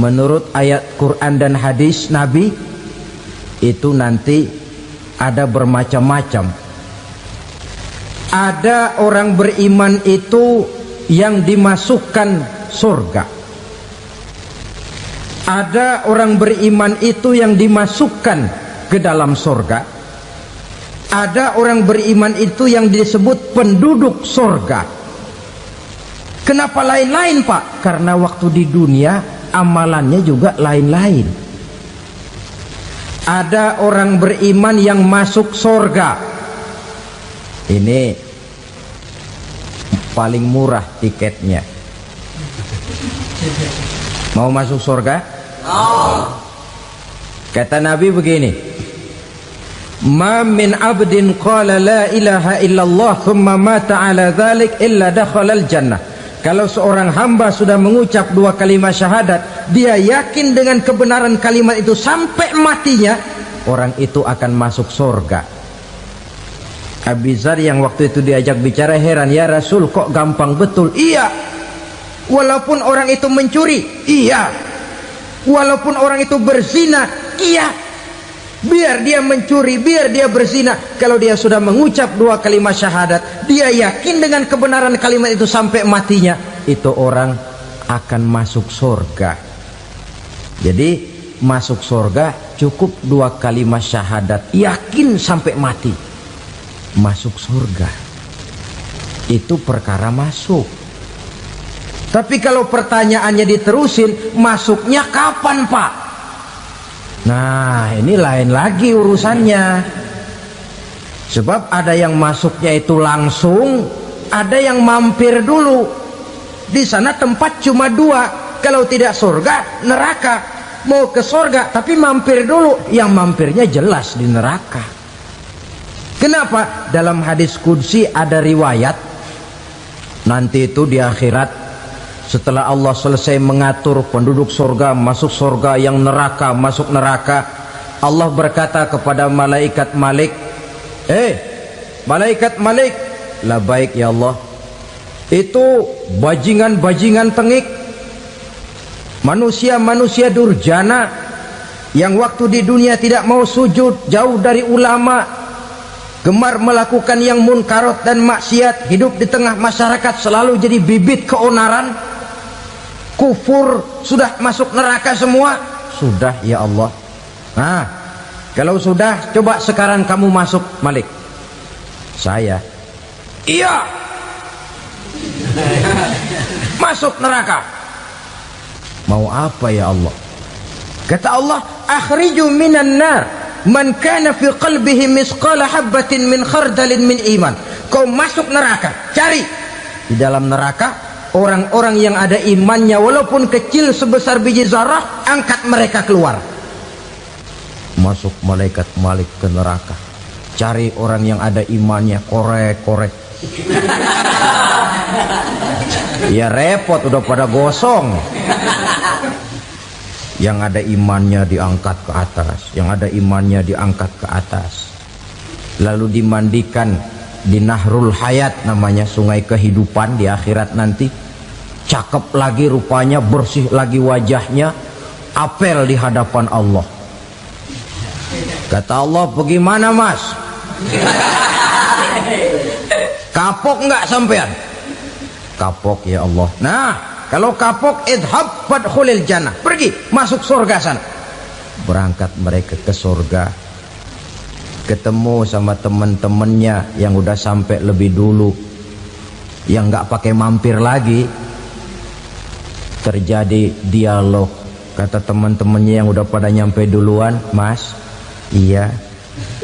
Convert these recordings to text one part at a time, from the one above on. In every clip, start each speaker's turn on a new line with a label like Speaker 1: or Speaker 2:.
Speaker 1: menurut ayat Quran dan hadis Nabi itu nanti ada bermacam-macam. Ada orang beriman itu yang dimasukkan surga. Ada orang beriman itu yang dimasukkan ke dalam surga. Ada orang beriman itu yang disebut penduduk surga. Kenapa lain-lain, Pak? Karena waktu di dunia amalannya juga lain-lain. Ada orang beriman yang masuk surga. Ini paling murah tiketnya. Mau masuk surga? Kata Nabi begini, ma min abdin qala la ilaha illallah thumma mata ala dhalik illa dakhalal jannah. Kalau seorang hamba sudah mengucap dua kalimat syahadat, dia yakin dengan kebenaran kalimat itu sampai matinya, orang itu akan masuk surga. Abi Dzar yang waktu itu diajak bicara heran, ya Rasul kok gampang betul? Iya, walaupun orang itu mencuri, iya, walaupun orang itu berzina, iya, biar dia mencuri, biar dia berzina, kalau dia sudah mengucap dua kalimat syahadat, dia yakin dengan kebenaran kalimat itu sampai matinya, itu orang akan masuk surga. Jadi masuk surga cukup dua kalimat syahadat, yakin sampai mati, masuk surga. Itu perkara masuk. Tapi kalau pertanyaannya diterusin, masuknya kapan, Pak? Nah, ini lain lagi urusannya. Sebab ada yang masuknya itu langsung, ada yang mampir dulu. Di sana tempat cuma dua, kalau tidak surga, neraka. Mau ke surga tapi mampir dulu, yang mampirnya jelas di neraka. Kenapa? Dalam hadis qudsi ada riwayat, nanti itu di akhirat, setelah Allah selesai mengatur penduduk surga masuk surga, yang neraka masuk neraka, Allah berkata kepada malaikat Malik, malaikat Malik, labaik ya Allah, itu bajingan-bajingan tengik, manusia-manusia durjana yang waktu di dunia tidak mau sujud, jauh dari ulama, gemar melakukan yang munkarat dan maksiat, hidup di tengah masyarakat selalu jadi bibit keonaran, kufur, sudah masuk neraka semua. Sudah ya Allah. Nah, kalau sudah, coba sekarang kamu masuk, Malik. Saya, iya, masuk neraka. Mau apa ya Allah? Kata Allah, akhriju minan nar man kana fi qalbihi misqala habatin min khardalin min iman. Kau masuk neraka, cari di dalam neraka orang-orang yang ada imannya walaupun kecil sebesar biji zarah, angkat mereka keluar. Masuk malaikat Malik ke neraka, cari orang yang ada imannya, korek-korek. Ya repot, udah pada gosong. Yang ada imannya diangkat ke atas, yang ada imannya diangkat ke atas, lalu dimandikan di Nahrul Hayat, namanya sungai kehidupan di akhirat nanti. Cakep lagi rupanya, bersih lagi wajahnya, apel di hadapan Allah. Kata Allah, bagaimana Mas? Kapok nggak sampean? Kapok ya Allah. Nah, kalau kapok, idhab fadkhulil jannah, pergi masuk surga sana. Berangkat mereka ke surga, ketemu sama teman-temannya yang udah sampai lebih dulu, yang nggak pakai mampir lagi. Terjadi dialog. Kata teman-temannya yang udah pada nyampe duluan, Mas, iya,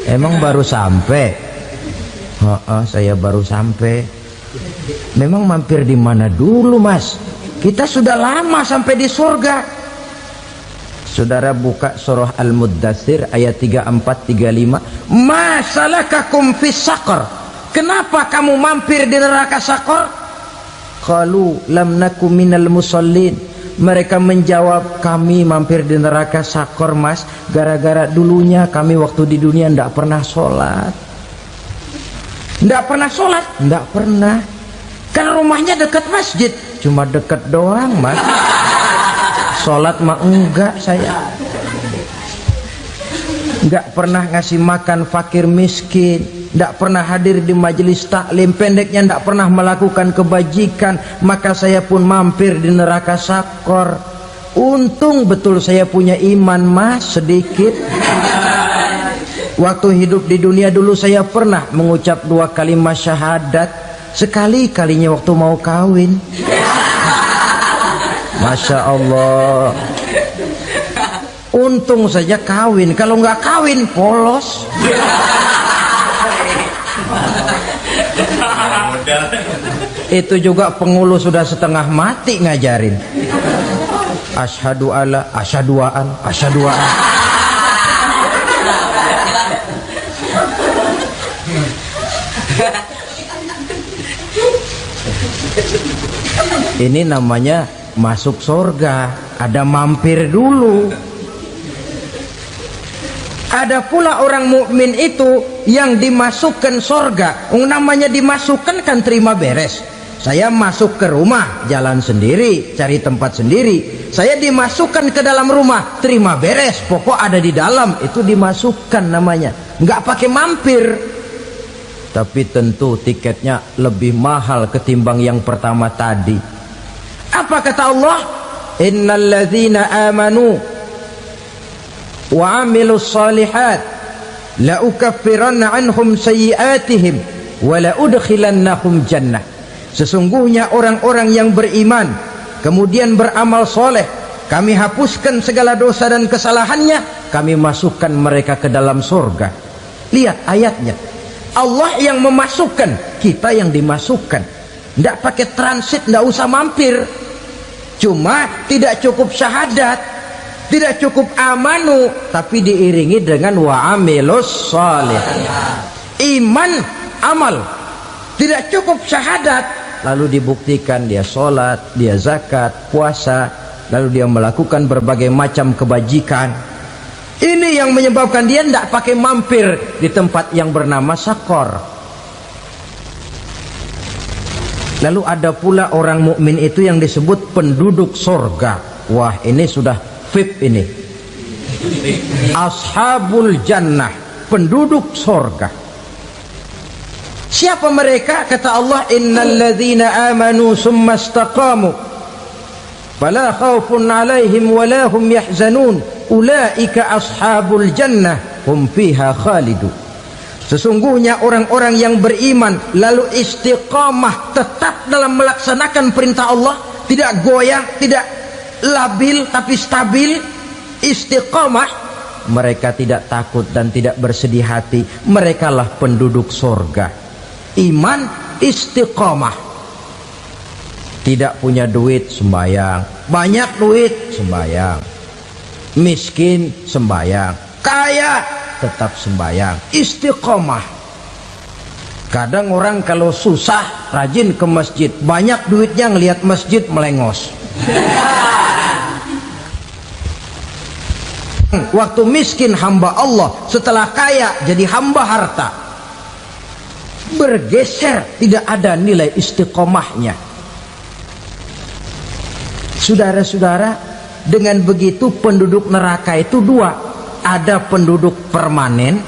Speaker 1: emang baru sampai? Saya baru sampai. Memang mampir di mana dulu, Mas? Kita sudah lama sampai di surga. Saudara buka surah Al-Muddatsir ayat 34-35. Ma salakakum fis saqar? Kenapa kamu mampir di neraka Saqar? Qalu lam naku minal musallin. Mereka menjawab, kami mampir di neraka Saqar, Mas, gara-gara dulunya kami waktu di dunia ndak pernah sholat. Ndak pernah sholat? Ndak pernah. Kan rumahnya dekat masjid. Cuma dekat doang, Mas. sholat mah enggak saya. Enggak pernah ngasih makan fakir miskin, enggak pernah hadir di majelis taklim, pendeknya enggak pernah melakukan kebajikan, maka saya pun mampir di neraka sakor. Untung betul saya punya iman mas sedikit. Waktu hidup di dunia dulu saya pernah mengucap 2 kalimat syahadat, sekali-kalinya waktu mau kawin. Masya Allah. Untung saja kawin, kalau nggak kawin polos. Itu juga pengulu sudah setengah mati ngajarin. Asyhadu alla, asyaduaan, asyaduaan. Ini namanya masuk surga, ada mampir dulu. Ada pula orang mukmin itu yang dimasukkan surga. Namanya dimasukkan kan terima beres. Saya masuk ke rumah, jalan sendiri, cari tempat sendiri. Saya dimasukkan ke dalam rumah, terima beres. Pokok ada di dalam, itu dimasukkan namanya. Nggak pakai mampir. Tapi tentu tiketnya lebih mahal ketimbang yang pertama tadi. Apa kata Allah? Innal ladzina amanu wa amilus salihat la ukaffiranna anhum sayyi'atihim wa la udkhilannahum jannah. Sesungguhnya orang-orang yang beriman kemudian beramal soleh, kami hapuskan segala dosa dan kesalahannya, kami masukkan mereka ke dalam surga. Lihat ayatnya, Allah yang memasukkan, kita yang dimasukkan. Tidak pakai transit, tidak usah mampir. Cuma tidak cukup syahadat, tidak cukup amanu, tapi diiringi dengan wa'amilus salih. Iman, amal. Tidak cukup syahadat, lalu dibuktikan dia sholat, dia zakat, puasa, lalu dia melakukan berbagai macam kebajikan. Ini yang menyebabkan dia tidak pakai mampir di tempat yang bernama sakor. Lalu ada pula orang mukmin itu yang disebut penduduk surga. Wah, ini sudah VIP ini. Ashabul jannah, penduduk surga. Siapa mereka? Kata Allah, innal ladzina amanu summa istaqamu fala khaufun alaihim wala hum yahzanun ulaika ashabul jannah hum fiha khalidun. Sesungguhnya orang-orang yang beriman lalu istiqamah, tetap dalam melaksanakan perintah Allah, tidak goyah, tidak labil tapi stabil, istiqamah, mereka tidak takut dan tidak bersedih hati. Merekalah penduduk surga. Iman, istiqamah. Tidak punya duit, sembayang. Banyak duit, sembayang. Miskin, sembayang. Kaya, tetap sembayang. Istiqamah. Kadang orang kalau susah rajin ke masjid, banyak duitnya ngelihat masjid melengos. Waktu miskin hamba Allah, setelah kaya jadi hamba harta. Bergeser, tidak ada nilai istiqomahnya. Saudara-saudara, dengan begitu penduduk neraka itu dua. Ada penduduk permanen,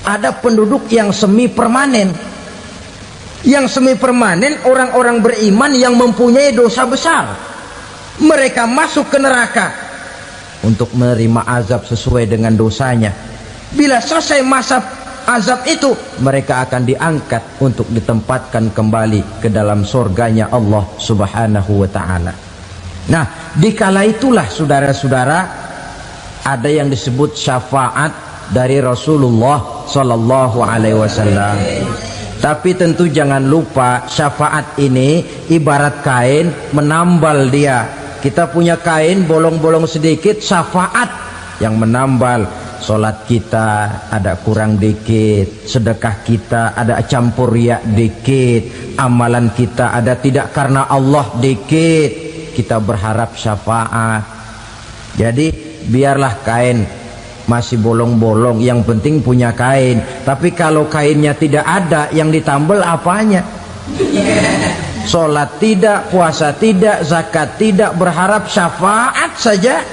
Speaker 1: ada penduduk yang semi permanen. Yang semi permanen orang-orang beriman yang mempunyai dosa besar. Mereka masuk ke neraka untuk menerima azab sesuai dengan dosanya. Bila selesai masa azab itu, mereka akan diangkat untuk ditempatkan kembali ke dalam surganya Allah Subhanahu wa ta'ala. Nah, dikala itulah saudara-saudara, ada yang disebut syafaat dari Rasulullah Sallallahu Alaihi Wasallam. Tapi tentu jangan lupa, syafaat ini ibarat kain menambal dia. Kita punya kain bolong-bolong sedikit, syafaat yang menambal. Solat kita ada kurang dikit, sedekah kita ada campur riak dikit, amalan kita ada tidak karena Allah dikit, kita berharap syafaat. Jadi biarlah kain masih bolong-bolong, yang penting punya kain. Tapi kalau kainnya tidak ada, yang ditambal apanya? Sholat tidak, puasa tidak, zakat tidak, berharap syafaat saja.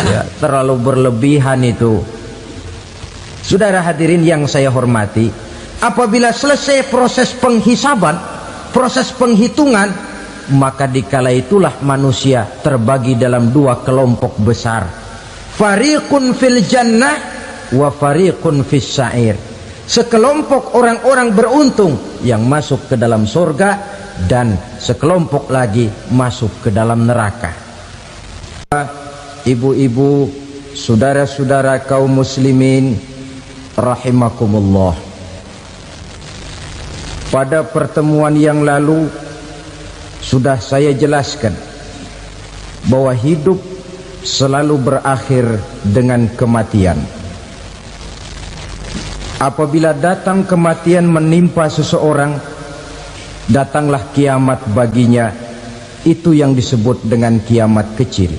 Speaker 1: Ya, terlalu berlebihan itu. Saudara hadirin yang saya hormati, apabila selesai proses penghisaban, proses penghitungan, maka dikala itulah manusia terbagi dalam dua kelompok besar. Fariqun fil jannah wa fariqun fis sa'ir. Sekelompok orang-orang beruntung yang masuk ke dalam surga, dan sekelompok lagi masuk ke dalam neraka. Ibu-ibu, saudara-saudara kaum muslimin rahimakumullah, pada pertemuan yang lalu sudah saya jelaskan bahwa hidup selalu berakhir dengan kematian. Apabila datang kematian menimpa seseorang, datanglah kiamat baginya. Itu yang disebut dengan kiamat kecil.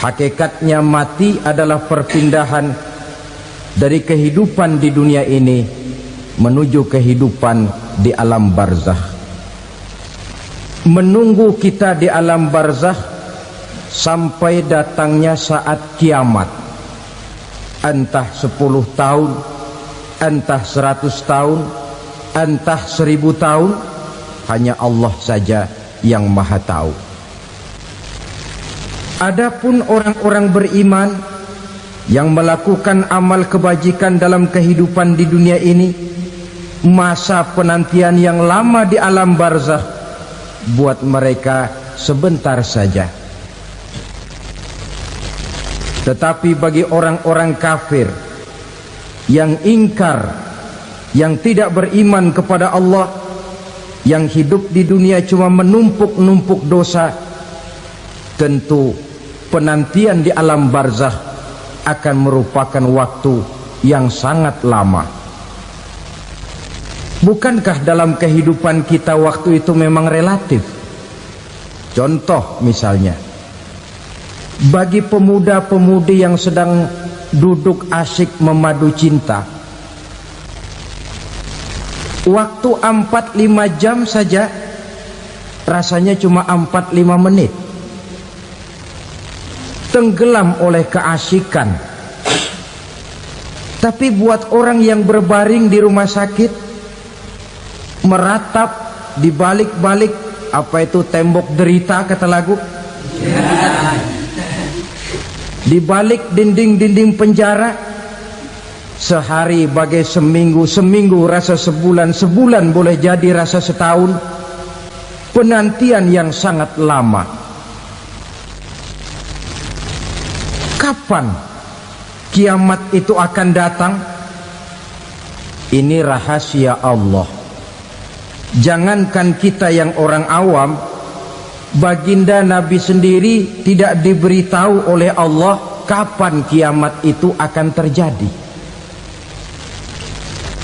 Speaker 1: Hakikatnya mati adalah perpindahan dari kehidupan di dunia ini menuju kehidupan di alam barzakh. Menunggu kita di alam barzakh sampai datangnya saat kiamat, entah 10 tahun, entah 100 tahun, entah 1000 tahun, hanya Allah saja yang maha tahu. Adapun orang-orang beriman yang melakukan amal kebajikan dalam kehidupan di dunia ini, masa penantian yang lama di alam barzakh buat mereka sebentar saja. Tetapi bagi orang-orang kafir yang ingkar, yang tidak beriman kepada Allah, yang hidup di dunia cuma menumpuk-numpuk dosa, tentu penantian di alam barzakh akan merupakan waktu yang sangat lama. Bukankah dalam kehidupan kita waktu itu memang relatif? Contoh misalnya, bagi pemuda-pemudi yang sedang duduk asyik memadu cinta, waktu 4-5 jam saja rasanya cuma 4-5 menit. Tenggelam oleh keasikan. Tapi buat orang yang berbaring di rumah sakit, meratap di balik-balik apa itu tembok derita kata lagu, di balik dinding-dinding penjara, sehari bagai seminggu, seminggu rasa sebulan, sebulan boleh jadi rasa setahun. Penantian yang sangat lama. Kapan kiamat itu akan datang? Ini rahasia Allah. Jangankan kita yang orang awam, baginda Nabi sendiri tidak diberitahu oleh Allah kapan kiamat itu akan terjadi.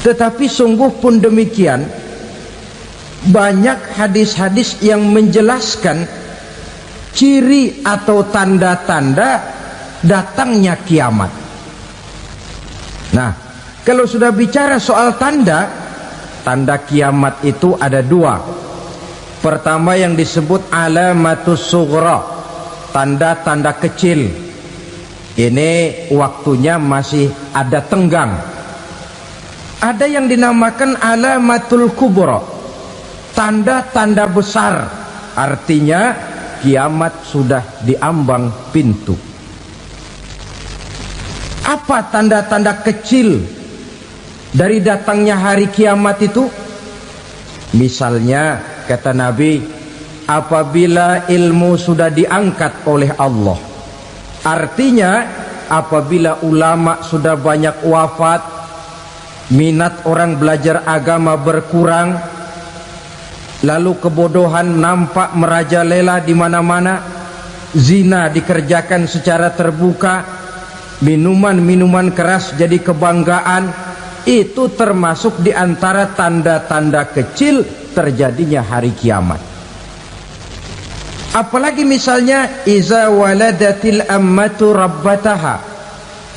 Speaker 1: Tetapi sungguh pun demikian, banyak hadis-hadis yang menjelaskan ciri atau tanda-tanda datangnya kiamat. Nah, kalau sudah bicara soal tanda, tanda kiamat itu ada dua. Pertama yang disebut alamatus sughra, tanda-tanda kecil. Ini waktunya masih ada tenggang. Ada yang dinamakan alamatul kubra, tanda-tanda besar, artinya kiamat sudah diambang pintu. Apa tanda-tanda kecil dari datangnya hari kiamat itu? Misalnya kata Nabi, apabila ilmu sudah diangkat oleh Allah, artinya apabila ulama sudah banyak wafat, minat orang belajar agama berkurang, lalu kebodohan nampak merajalela di mana-mana, zina dikerjakan secara terbuka, minuman-minuman keras jadi kebanggaan, itu termasuk di antara tanda-tanda kecil terjadinya hari kiamat. Apalagi misalnya iza waladatil ammatu rabbataha,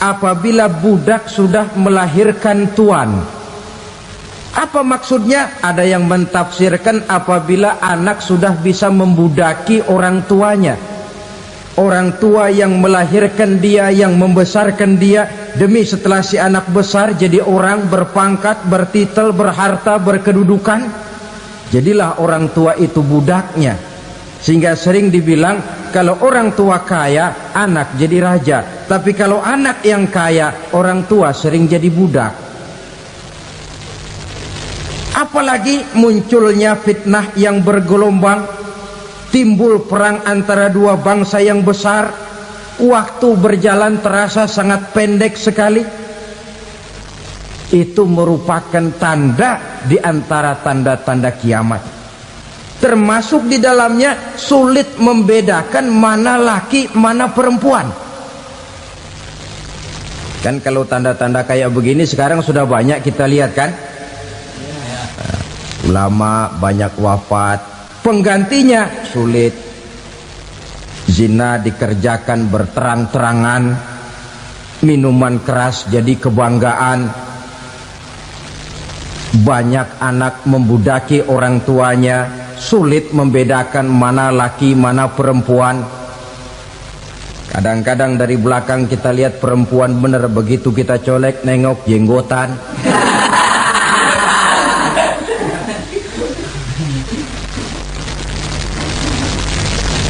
Speaker 1: apabila budak sudah melahirkan tuan, Apa maksudnya? Ada yang mentafsirkan apabila anak sudah bisa membudaki orang tuanya. Orang tua yang melahirkan dia, yang membesarkan dia, demi setelah si anak besar jadi orang berpangkat, bertitel, berharta, berkedudukan, jadilah orang tua itu budaknya. Sehingga sering dibilang kalau orang tua kaya, anak jadi raja. Tapi kalau anak yang kaya, orang tua sering jadi budak. Apalagi munculnya fitnah yang bergelombang, timbul perang antara dua bangsa yang besar, waktu berjalan terasa sangat pendek sekali. Itu merupakan tanda di antara tanda-tanda kiamat. Termasuk di dalamnya sulit membedakan mana laki, mana perempuan. Kan kalau tanda-tanda kayak begini sekarang sudah banyak kita lihat kan. Ulama banyak wafat, penggantinya sulit. Zina dikerjakan berterang-terangan, minuman keras jadi kebanggaan, banyak anak membudaki orang tuanya, sulit membedakan mana laki mana perempuan. Kadang-kadang dari belakang kita lihat perempuan bener, begitu kita colek nengok jenggotan.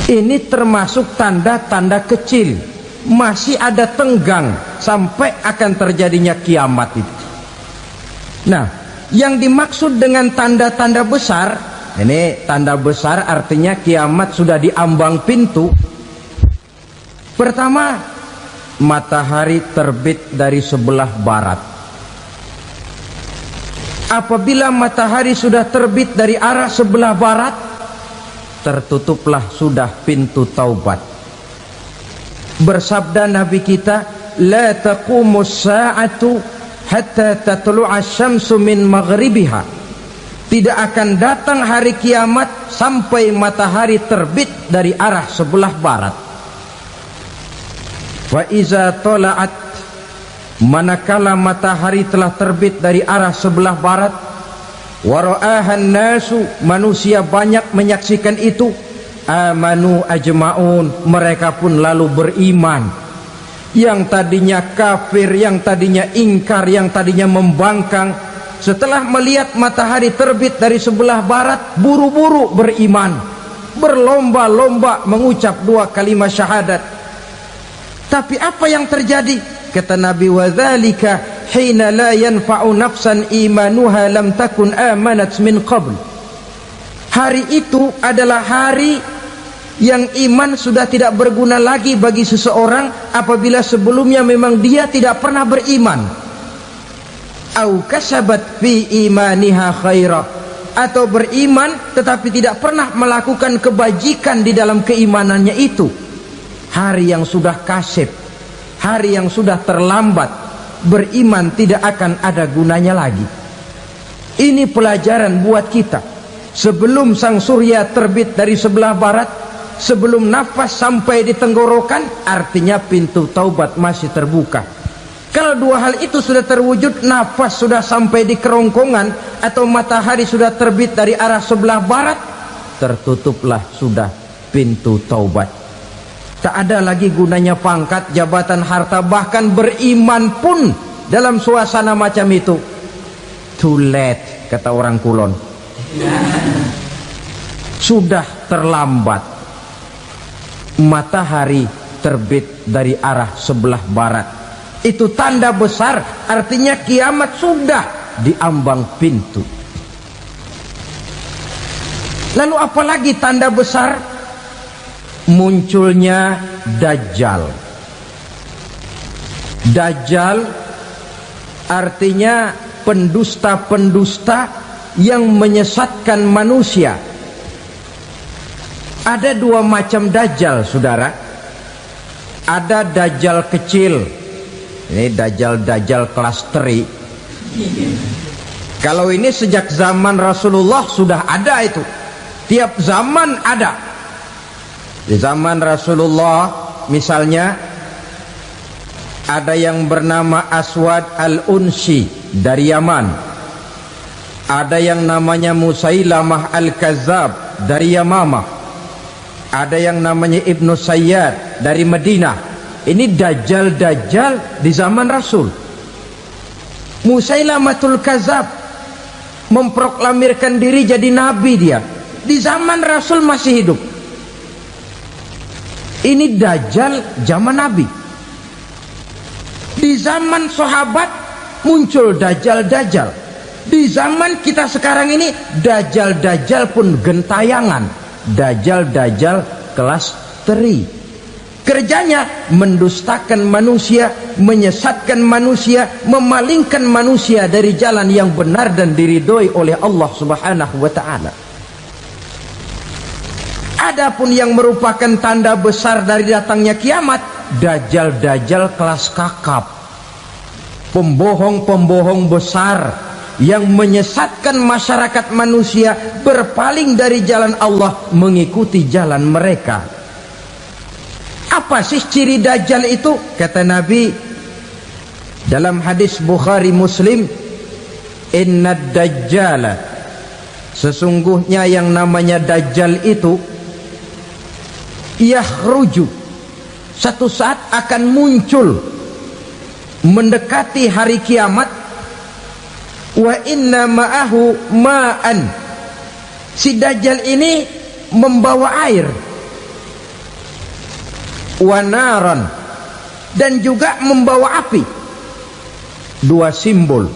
Speaker 1: Ini termasuk tanda-tanda kecil, masih ada tenggang sampai akan terjadinya kiamat itu. Nah, yang dimaksud dengan tanda-tanda besar, ini tanda besar artinya kiamat sudah di ambang pintu. Pertama, matahari terbit dari sebelah barat. Apabila matahari sudah terbit dari arah sebelah barat, tertutuplah sudah pintu taubat. Bersabda Nabi kita, la taqumus sa'atu hatta tatlu'a syamsu min maghribiha. Tidak akan datang hari kiamat sampai matahari terbit dari arah sebelah barat. Wa iza tala'at, manakala matahari telah terbit dari arah sebelah barat, wara'ahan nasu, manusia banyak menyaksikan itu, amanu ajma'un, mereka pun lalu beriman. Yang tadinya kafir, yang tadinya ingkar, yang tadinya membangkang, setelah melihat matahari terbit dari sebelah barat, buru-buru beriman, berlomba-lomba mengucap dua kalimat syahadat. Tapi apa yang terjadi? Kata Nabi, wadzalika hina la yanfa'u nafsan imanuha lam takun amanat min qabl. Hari itu adalah hari yang iman sudah tidak berguna lagi bagi seseorang apabila sebelumnya memang dia tidak pernah beriman. Au kasabat fi imaniha khaira, atau beriman tetapi tidak pernah melakukan kebajikan di dalam keimanannya itu. Hari yang sudah kasib, hari yang sudah terlambat, beriman tidak akan ada gunanya lagi. Ini pelajaran buat kita. Sebelum sang surya terbit dari sebelah barat, sebelum nafas sampai di tenggorokan, artinya pintu taubat masih terbuka. Kalau dua hal itu sudah terwujud, nafas sudah sampai di kerongkongan atau matahari sudah terbit dari arah sebelah barat, tertutuplah sudah pintu taubat. Tak ada lagi gunanya pangkat, jabatan, harta, bahkan beriman pun dalam suasana macam itu too late, kata orang Kulon. Sudah terlambat. Matahari terbit dari arah sebelah barat, itu tanda besar, artinya kiamat sudah di ambang pintu. Lalu apalagi tanda besar? Munculnya Dajjal. Dajjal artinya pendusta-pendusta yang menyesatkan manusia. Ada dua macam Dajjal, saudara. Ada Dajjal kecil, ini Dajjal kelas 3. Kalau ini sejak zaman Rasulullah sudah ada itu. Tiap zaman ada. Di zaman Rasulullah misalnya ada yang bernama Aswad al-Unsi dari Yaman. Ada yang namanya Musailamah Al-Kazzab dari Yamamah. Ada yang namanya Ibnu Sayyad dari Madinah. Ini dajjal-dajjal di zaman Rasul. Musailamatul Kazzab memproklamirkan diri jadi nabi dia. Di zaman Rasul masih hidup. Ini dajjal zaman Nabi. Di zaman sahabat muncul dajjal-dajjal. Di zaman kita sekarang ini dajjal-dajjal pun gentayangan. Dajjal-dajjal kelas teri. Kerjanya mendustakan manusia, menyesatkan manusia, memalingkan manusia dari jalan yang benar dan diridhoi oleh Allah Subhanahu wa taala. Adapun yang merupakan tanda besar dari datangnya kiamat, dajjal-dajjal kelas kakap. Pembohong-pembohong besar yang menyesatkan masyarakat manusia berpaling dari jalan Allah mengikuti jalan mereka. Apa sih ciri dajjal itu? Kata Nabi dalam hadis Bukhari Muslim, innad dajjala, sesungguhnya yang namanya dajjal itu yakhruju, satu saat akan muncul mendekati hari kiamat. Wa inna ma'ahu ma'an, si dajjal ini membawa air. Wa naran, dan juga membawa api. Dua simbol.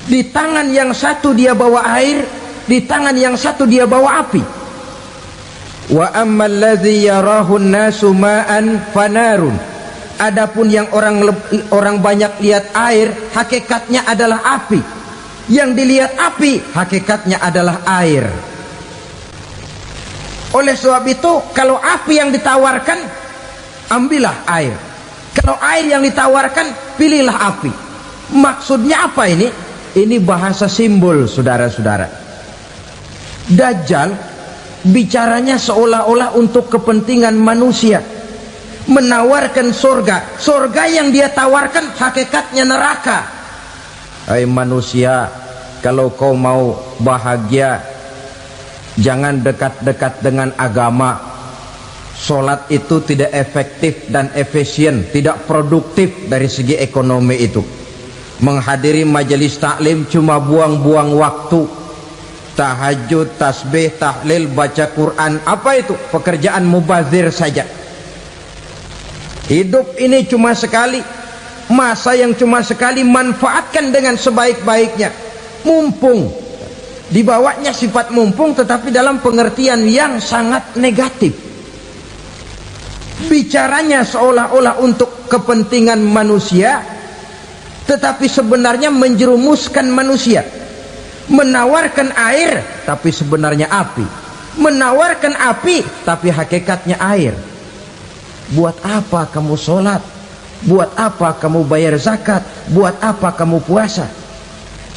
Speaker 1: Di tangan yang satu dia bawa air, di tangan yang satu dia bawa api. Wa ammal ladzi yarahu an-nasu ma'an fanarun, adapun yang orang banyak lihat air, hakikatnya adalah api. Yang dilihat api, hakikatnya adalah air. Oleh sebab itu, kalau api yang ditawarkan, ambillah air. Kalau air yang ditawarkan, pilihlah api. Maksudnya apa ini? Ini bahasa simbol, saudara-saudara. Dajjal bicaranya seolah-olah untuk kepentingan manusia, menawarkan surga. Surga yang dia tawarkan hakikatnya neraka. Hai manusia, kalau kau mau bahagia, jangan dekat-dekat dengan agama. Sholat itu tidak efektif dan efisien, tidak produktif dari segi ekonomi itu. Menghadiri majelis taklim cuma buang-buang waktu. Tahajud, tasbih, tahlil, baca Quran, apa itu? Pekerjaan mubazir saja. Hidup ini cuma sekali, masa yang cuma sekali, manfaatkan dengan sebaik-baiknya. Mumpung, dibawanya sifat mumpung, tetapi dalam pengertian yang sangat negatif. Bicaranya seolah-olah untuk kepentingan manusia, tetapi sebenarnya menjerumuskan manusia. Menawarkan air, tapi sebenarnya api. Menawarkan api, tapi hakikatnya air. Buat apa kamu sholat? Buat apa kamu bayar zakat? Buat apa kamu puasa?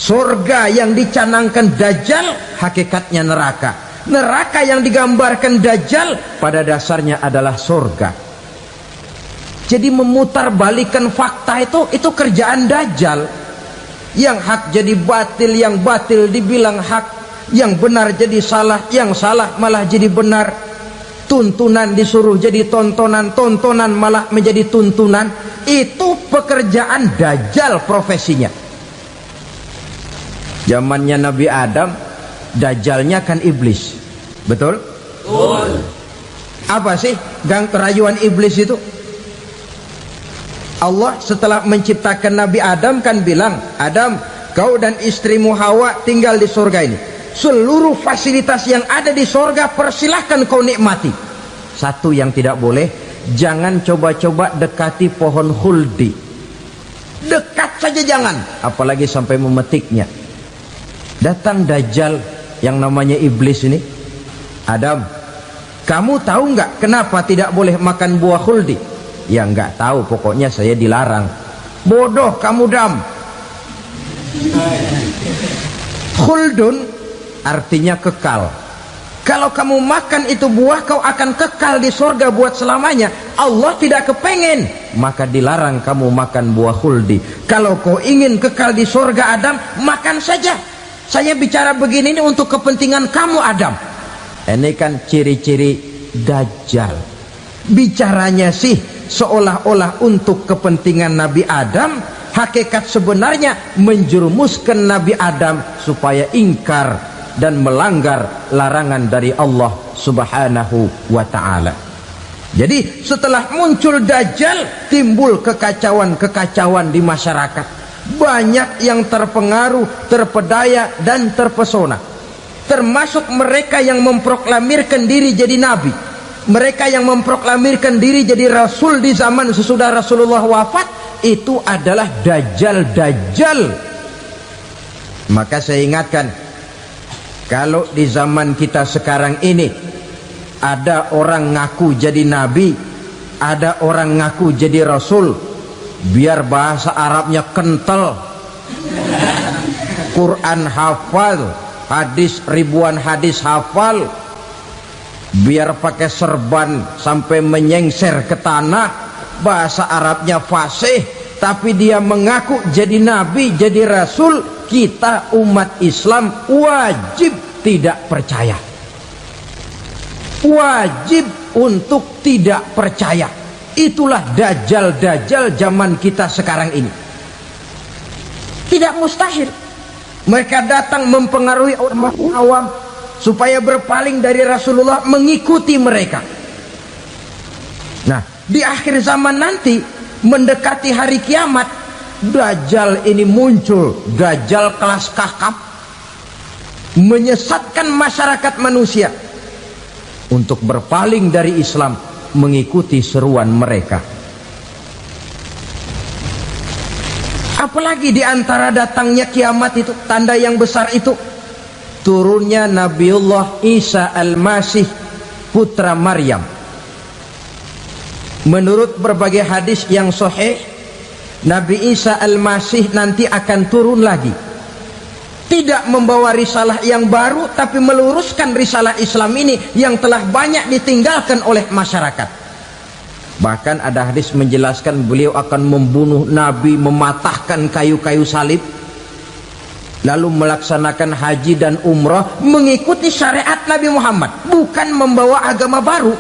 Speaker 1: Surga yang dicanangkan Dajjal, hakikatnya neraka. Neraka yang digambarkan Dajjal, pada dasarnya adalah surga. Jadi memutarbalikan fakta itu kerjaan Dajjal. Yang hak jadi batil, yang batil dibilang hak, yang benar jadi salah, yang salah malah jadi benar. Tuntunan disuruh jadi tontonan, tontonan malah menjadi tuntunan. Itu pekerjaan Dajjal profesinya. Zamannya Nabi Adam, Dajjalnya kan iblis. Betul? Betul. Apa sih rayuan iblis itu? Allah setelah menciptakan Nabi Adam kan bilang, Adam, kau dan istrimu Hawa tinggal di surga ini. Seluruh fasilitas yang ada di surga persilahkan kau nikmati. Satu yang tidak boleh, jangan coba-coba dekati pohon khuldi. Dekat saja jangan, apalagi sampai memetiknya. Datang Dajjal yang namanya iblis ini. Adam, kamu tahu nggak kenapa tidak boleh makan buah khuldi? Ya nggak tahu, pokoknya saya dilarang. Bodoh kamu Dam. Khuldun artinya kekal. Kalau kamu makan itu buah, kau akan kekal di surga buat selamanya. Allah tidak kepengen, maka dilarang kamu makan buah khuldi. Kalau kau ingin kekal di surga Adam, makan saja. Saya bicara begini ini untuk kepentingan kamu Adam. Ini kan ciri-ciri Dajjal. Bicaranya sih seolah-olah untuk kepentingan Nabi Adam, hakikat sebenarnya menjerumuskan Nabi Adam supaya ingkar dan melanggar larangan dari Allah Subhanahu wa ta'ala. Jadi setelah muncul Dajjal, timbul kekacauan-kekacauan di masyarakat. Banyak yang terpengaruh, terpedaya dan terpesona. Termasuk mereka yang memproklamirkan diri jadi nabi, mereka yang memproklamirkan diri jadi rasul di zaman sesudah Rasulullah wafat. Itu adalah Dajjal. Maka saya ingatkan, kalau di zaman kita sekarang ini ada orang ngaku jadi nabi, ada orang ngaku jadi rasul, biar bahasa Arabnya kental, Quran hafal, hadis ribuan hadis hafal, biar pakai serban sampai menyengser ke tanah, bahasa Arabnya fasih, tapi dia mengaku jadi nabi, jadi rasul, kita umat Islam wajib tidak percaya. Wajib untuk tidak percaya. Itulah Dajjal zaman kita sekarang ini. Tidak mustahil mereka datang mempengaruhi orang awam supaya berpaling dari Rasulullah, mengikuti mereka. Nah, di akhir zaman nanti, mendekati hari kiamat, Dajjal ini muncul. Dajjal kelas kakap, menyesatkan masyarakat manusia untuk berpaling dari Islam, mengikuti seruan mereka. Apalagi di antara datangnya kiamat itu, tanda yang besar itu, turunnya Nabiullah Isa Al-Masih, putra Maryam. Menurut berbagai hadis yang sahih, Nabi Isa Al-Masih nanti akan turun lagi, tidak membawa risalah yang baru, tapi meluruskan risalah Islam ini yang telah banyak ditinggalkan oleh masyarakat. Bahkan ada hadis menjelaskan beliau akan membunuh Nabi, mematahkan kayu-kayu salib, lalu melaksanakan haji dan umrah mengikuti syariat Nabi Muhammad, bukan membawa agama baru.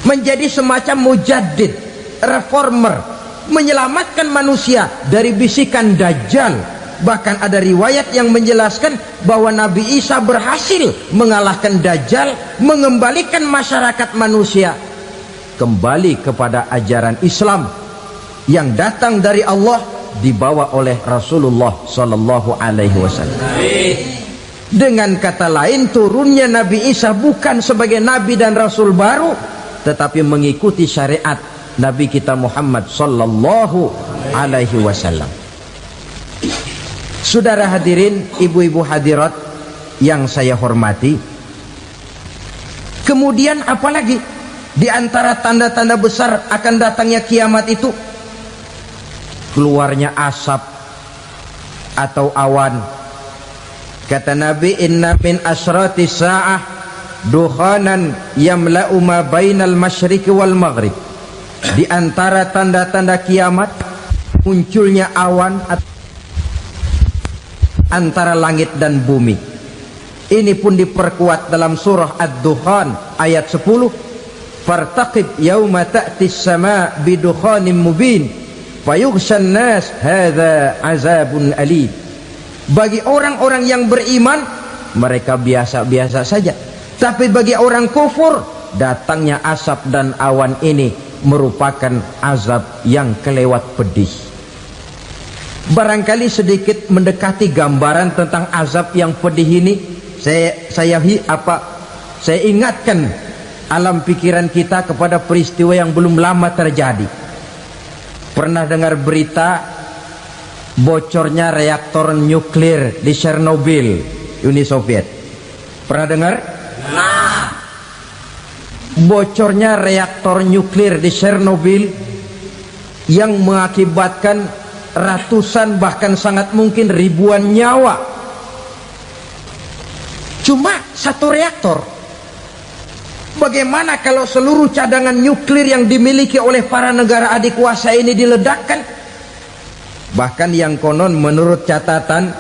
Speaker 1: Menjadi semacam mujaddid, reformer, menyelamatkan manusia dari bisikan Dajjal. Bahkan ada riwayat yang menjelaskan bahwa Nabi Isa berhasil mengalahkan Dajjal, mengembalikan masyarakat manusia kembali kepada ajaran Islam yang datang dari Allah, dibawa oleh Rasulullah Sallallahu Alaihi Wasallam. Dengan kata lain, turunnya Nabi Isa bukan sebagai Nabi dan Rasul baru, tetapi mengikuti syariat Nabi kita Muhammad Sallallahu Alaihi Wasallam. Saudara hadirin, ibu-ibu hadirat yang saya hormati, kemudian apalagi di antara tanda-tanda besar akan datangnya kiamat itu? Keluarnya asap atau awan. Kata Nabi, inna min asyrati sa'ah dukhanan yamla'u ma bainal masyriqi wal maghrib. Di antara tanda-tanda kiamat, munculnya awan antara langit dan bumi. Ini pun diperkuat dalam surah Ad-Dukhan ayat 10, fartaqib yauma ta'tis sama' bidukhanin mubin fayughshan nas hadza azabun alim. Bagi orang-orang yang beriman, mereka biasa-biasa saja, tapi bagi orang kufur, datangnya asap dan awan ini merupakan azab yang kelewat pedih. Barangkali sedikit mendekati gambaran tentang azab yang pedih ini, saya ingatkan alam pikiran kita kepada peristiwa yang belum lama terjadi. Pernah dengar berita bocornya reaktor nuklir di Chernobyl, Uni Soviet? Pernah dengar? Nah, bocornya reaktor nuklir di Chernobyl yang mengakibatkan ratusan, bahkan sangat mungkin ribuan nyawa. Cuma satu reaktor. Bagaimana kalau seluruh cadangan nuklir yang dimiliki oleh para negara adikuasa ini diledakkan? Bahkan yang konon menurut catatan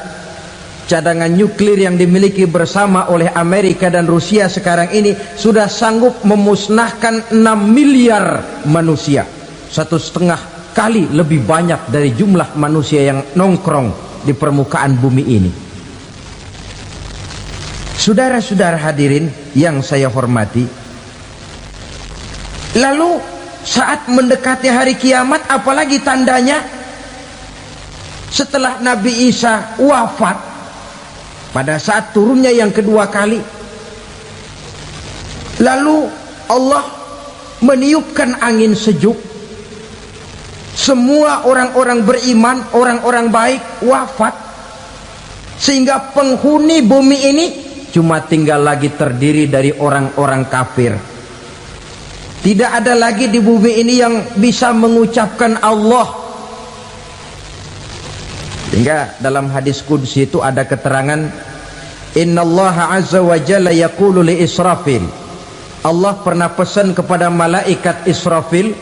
Speaker 1: cadangan nuklir yang dimiliki bersama oleh Amerika dan Rusia sekarang ini sudah sanggup memusnahkan 6 miliar manusia, 1,5 kali lebih banyak dari jumlah manusia yang nongkrong di permukaan bumi ini. Saudara-saudara hadirin yang saya hormati, lalu saat mendekati hari kiamat, apalagi tandanya setelah Nabi Isa wafat, pada saat turunnya yang kedua kali, lalu Allah meniupkan angin sejuk, semua orang-orang beriman, orang-orang baik wafat, sehingga penghuni bumi ini cuma tinggal lagi terdiri dari orang-orang kafir. Tidak ada lagi di bumi ini yang bisa mengucapkan Allah. Sehingga dalam hadis qudsi itu ada keterangan, innallaha azza wa jalla yaqulu li Israfil. Allah pernah pesan kepada malaikat Israfil,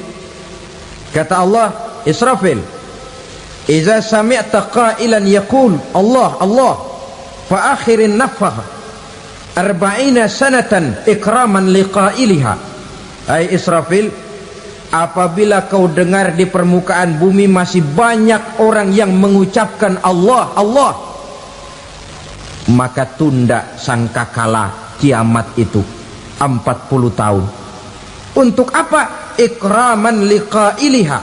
Speaker 1: kata Allah, Israfil, idza sami'ta qailan yaqul Allah Allah fa akhirin nafakh 40 sanatan ikraman liqailiha. Hai Israfil, apabila kau dengar di permukaan bumi masih banyak orang yang mengucapkan Allah Allah, maka tunda sangkakala kiamat itu 40 tahun. Untuk apa? Ikraman liqailiha,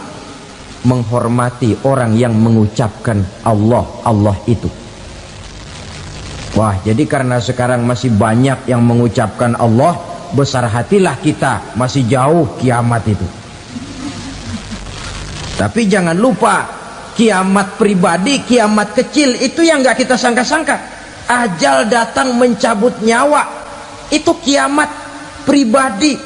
Speaker 1: menghormati orang yang mengucapkan Allah Allah itu. Wah, jadi karena sekarang masih banyak yang mengucapkan Allah, besar hatilah kita, masih jauh kiamat itu. Tapi jangan lupa, kiamat pribadi, kiamat kecil itu yang gak kita sangka-sangka. Ajal datang mencabut nyawa, itu kiamat pribadi,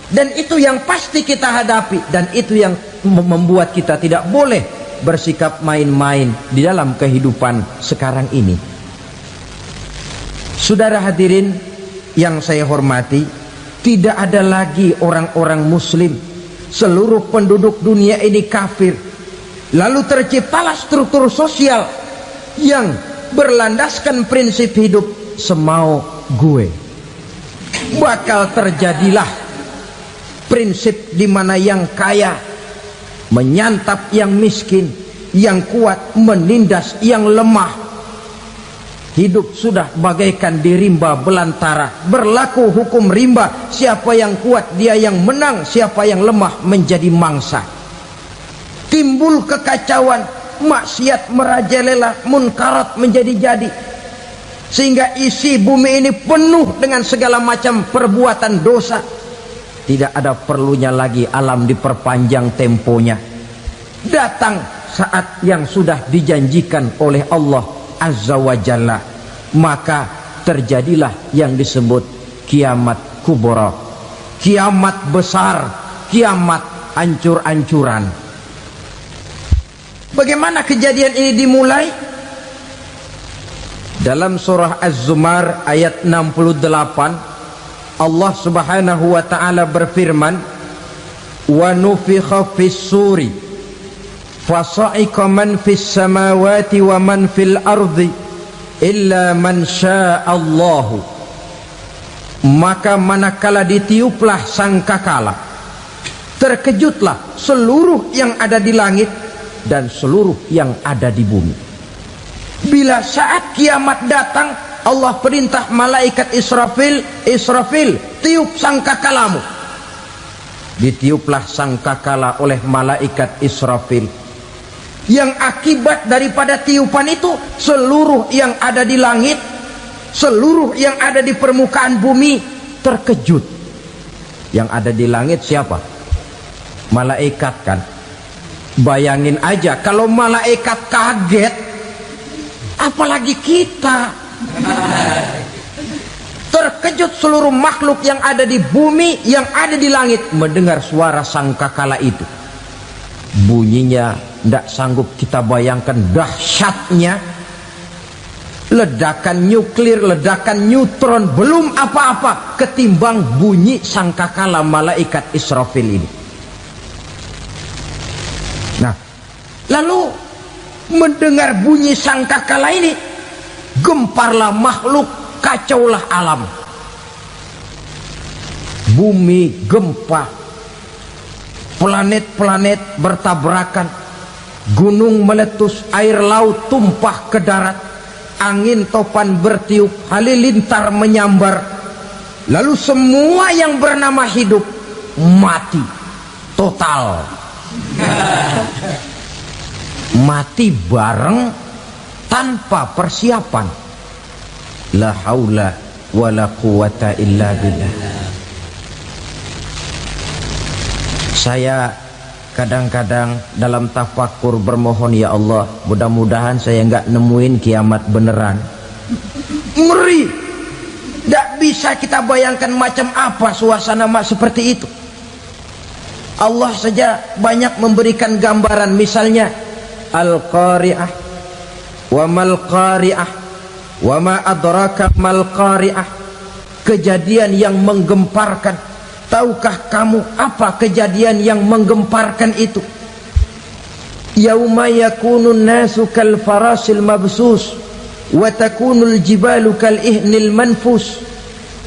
Speaker 1: dan itu yang pasti kita hadapi, dan itu yang membuat kita tidak boleh bersikap main-main di dalam kehidupan sekarang ini. Saudara hadirin yang saya hormati, tidak ada lagi orang-orang muslim, seluruh penduduk dunia ini kafir. Lalu terciptalah struktur sosial yang berlandaskan prinsip hidup semau gue. Bakal terjadilah prinsip di mana yang kaya menyantap yang miskin, yang kuat menindas yang lemah. Hidup sudah bagaikan di rimba belantara, berlaku hukum rimba, siapa yang kuat dia yang menang, siapa yang lemah menjadi mangsa. Timbul kekacauan, maksiat merajalela, munkarat menjadi-jadi, sehingga isi bumi ini penuh dengan segala macam perbuatan dosa. Tidak ada perlunya lagi alam diperpanjang temponya. Datang saat yang sudah dijanjikan oleh Allah Azza wa Jalla, maka terjadilah yang disebut kiamat kubra, kiamat besar, kiamat ancur-ancuran. Bagaimana kejadian ini dimulai? Dalam surah Az-Zumar ayat 68, Allah Subhanahu wa taala berfirman, wa nufikha fis suri fasa'iqa man fis samawati wa man fil ardi illa man sya'allahu. Maka manakala ditiuplah sangkakala, terkejutlah seluruh yang ada di langit dan seluruh yang ada di bumi. Bila saat kiamat datang, Allah perintah malaikat Israfil, Israfil, tiup sangkakalamu. Ditiuplah sangkakala oleh malaikat Israfil. Yang akibat daripada tiupan itu, seluruh yang ada di langit, seluruh yang ada di permukaan bumi terkejut. Yang ada di langit siapa? Malaikat kan. Bayangin aja kalau malaikat kaget, apalagi kita. Terkejut seluruh makhluk yang ada di bumi, yang ada di langit mendengar suara sangkakala itu. Bunyinya tidak sanggup kita bayangkan dahsyatnya. Ledakan nuklir, ledakan neutron belum apa-apa ketimbang bunyi sangkakala malaikat Israfil ini. Nah, lalu mendengar bunyi sangkakala ini, Gemparlah makhluk, kacaulah alam. Bumi gempa, planet-planet bertabrakan, gunung meletus, air laut tumpah ke darat, angin topan bertiup, halilintar menyambar. Lalu semua yang bernama hidup mati total. Mati bareng tanpa persiapan. La haula wala quwata illa billah. Saya kadang-kadang dalam tafakur bermohon, ya Allah, mudah-mudahan saya enggak nemuin kiamat beneran. Ngeri. Tidak bisa kita bayangkan macam apa suasana seperti itu. Allah saja banyak memberikan gambaran, misalnya Al-Qari'ah, wa mal qari'ah, wa ma adraka mal qari'ah. Kejadian yang menggemparkan. Tahukah kamu apa kejadian yang menggemparkan itu? Yauma yakunun nasu kal farasil mabsus wa takunul jibalu kal ihnil manfus.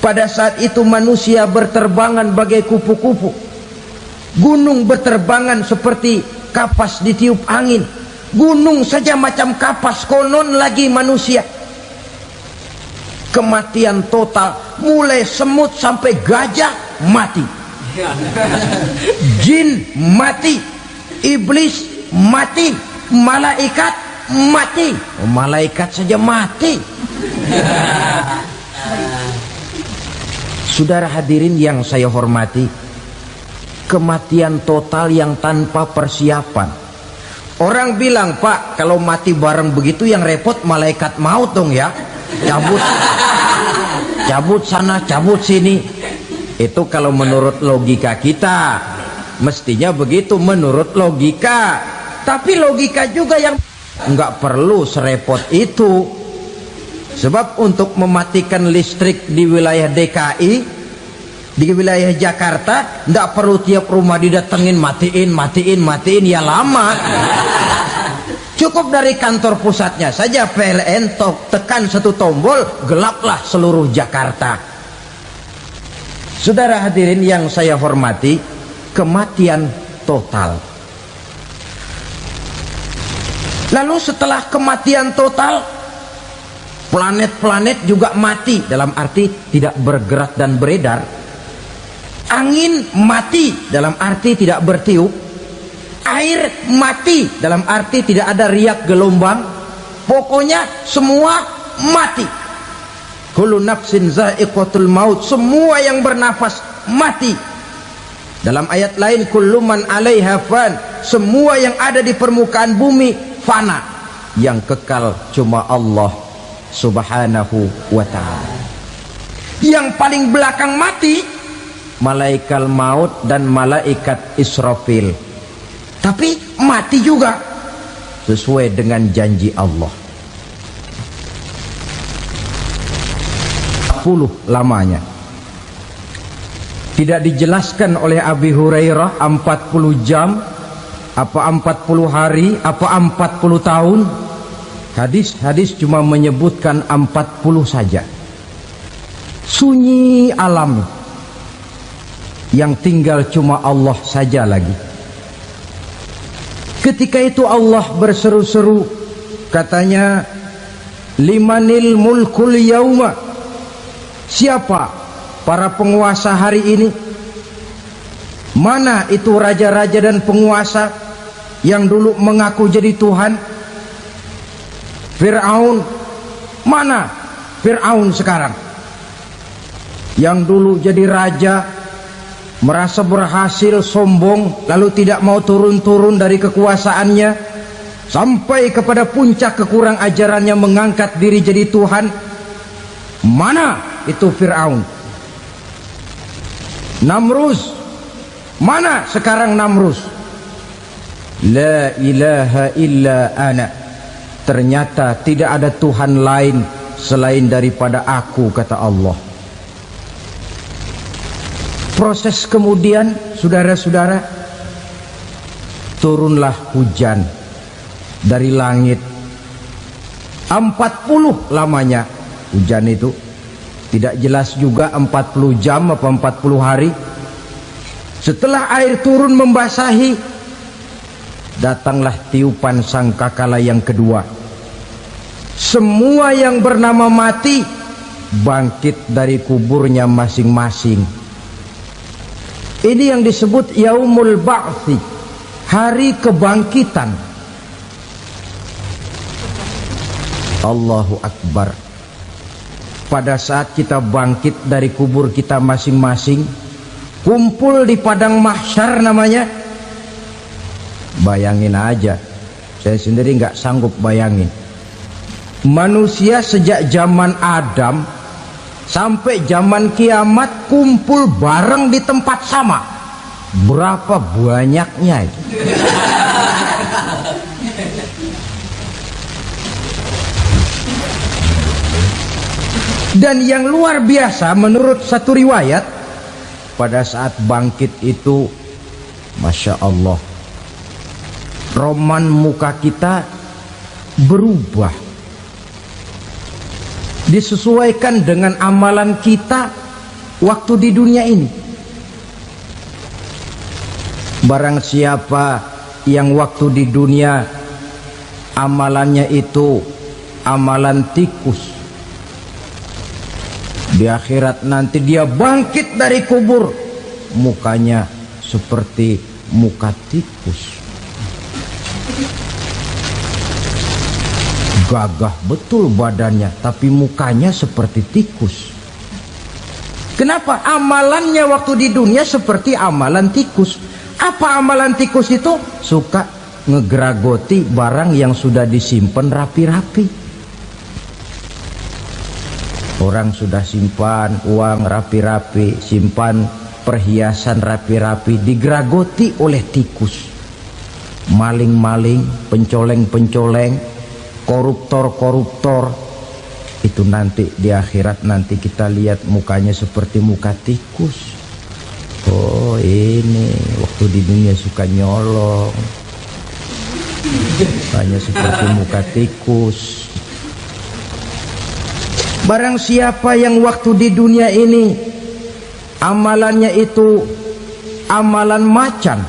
Speaker 1: Pada saat itu manusia berterbangan bagai kupu-kupu, gunung berterbangan seperti kapas ditiup angin. Gunung saja macam kapas, konon lagi manusia. Kematian total, mulai semut sampai gajah mati, jin mati, iblis mati, malaikat mati. Oh, malaikat saja mati. Saudara hadirin yang saya hormati, kematian total yang tanpa persiapan. Orang bilang, Pak, kalau mati bareng begitu yang repot malaikat maut dong ya. Cabut sana, cabut sini. Itu kalau menurut logika kita, mestinya begitu menurut logika. Tapi logika juga yang nggak perlu serepot itu. Sebab untuk mematikan listrik di wilayah DKI, di wilayah Jakarta, nggak perlu tiap rumah didatengin, matiin, ya lama. Cukup dari kantor pusatnya saja PLN, tekan satu tombol, gelaplah seluruh Jakarta. Saudara hadirin yang saya hormati, kematian total. Lalu setelah kematian total, planet-planet juga mati, dalam arti tidak bergerak dan beredar. Angin mati, dalam arti tidak bertiup. Air mati, dalam arti tidak ada riak gelombang. Pokoknya semua mati. Kullu nafsin za'iqatul maut, semua yang bernafas mati. Dalam ayat lain, kullu man 'alaiha fan, semua yang ada di permukaan bumi fana. Yang kekal cuma Allah Subhanahu wa ta'ala. Yang paling belakang mati malaikat maut dan malaikat Israfil. Tapi mati juga sesuai dengan janji Allah. 40 lamanya. Tidak dijelaskan oleh Abi Hurairah 40 jam, apa 40 hari, apa 40 tahun. Hadis-hadis cuma menyebutkan 40 saja. Sunyi alam, yang tinggal cuma Allah saja lagi. Ketika itu Allah berseru-seru, katanya, limanil mulkul yauma, siapa para penguasa hari ini? Mana itu raja-raja dan penguasa yang dulu mengaku jadi Tuhan? Fir'aun, mana Fir'aun sekarang? Yang dulu jadi raja, merasa berhasil, sombong, lalu tidak mau turun-turun dari kekuasaannya, sampai kepada puncak kekurang ajarannya mengangkat diri jadi Tuhan. Mana itu Fir'aun? Namrus, mana sekarang Namrus? La ilaha illa ana, ternyata tidak ada Tuhan lain selain daripada aku, kata Allah. Proses kemudian, saudara-saudara, turunlah hujan dari langit. 40 lamanya hujan itu. Tidak jelas juga 40 jam apa 40 hari. Setelah air turun membasahi, datanglah tiupan sangkakala yang kedua. Semua yang bernama mati bangkit dari kuburnya masing-masing. Ini yang disebut Yaumul Ba'thi, hari kebangkitan. Allahu Akbar. Pada saat kita bangkit dari kubur kita masing-masing, kumpul di padang mahsyar namanya. Bayangin aja, saya sendiri nggak sanggup bayangin. Manusia sejak zaman Adam sampai zaman kiamat kumpul bareng di tempat sama. Berapa banyaknya itu? Dan yang luar biasa menurut satu riwayat, pada saat bangkit itu, Masya Allah, roman muka kita berubah, disesuaikan dengan amalan kita waktu di dunia ini. Barang siapa yang waktu di dunia amalannya itu amalan tikus, di akhirat nanti dia bangkit dari kubur, mukanya seperti muka tikus. Gagah betul badannya, tapi mukanya seperti tikus. Kenapa? Amalannya waktu di dunia seperti amalan tikus. Apa amalan tikus itu? Suka ngegeragoti barang yang sudah disimpan rapi-rapi. Orang sudah simpan uang rapi-rapi, simpan perhiasan rapi-rapi, digeragoti oleh tikus. Maling-maling, pencoleng-pencoleng, koruptor-koruptor. Itu nanti di akhirat nanti kita lihat mukanya seperti muka tikus. Oh, ini waktu di dunia suka nyolong, mukanya seperti muka tikus. Barang siapa yang waktu di dunia ini amalannya itu amalan macan,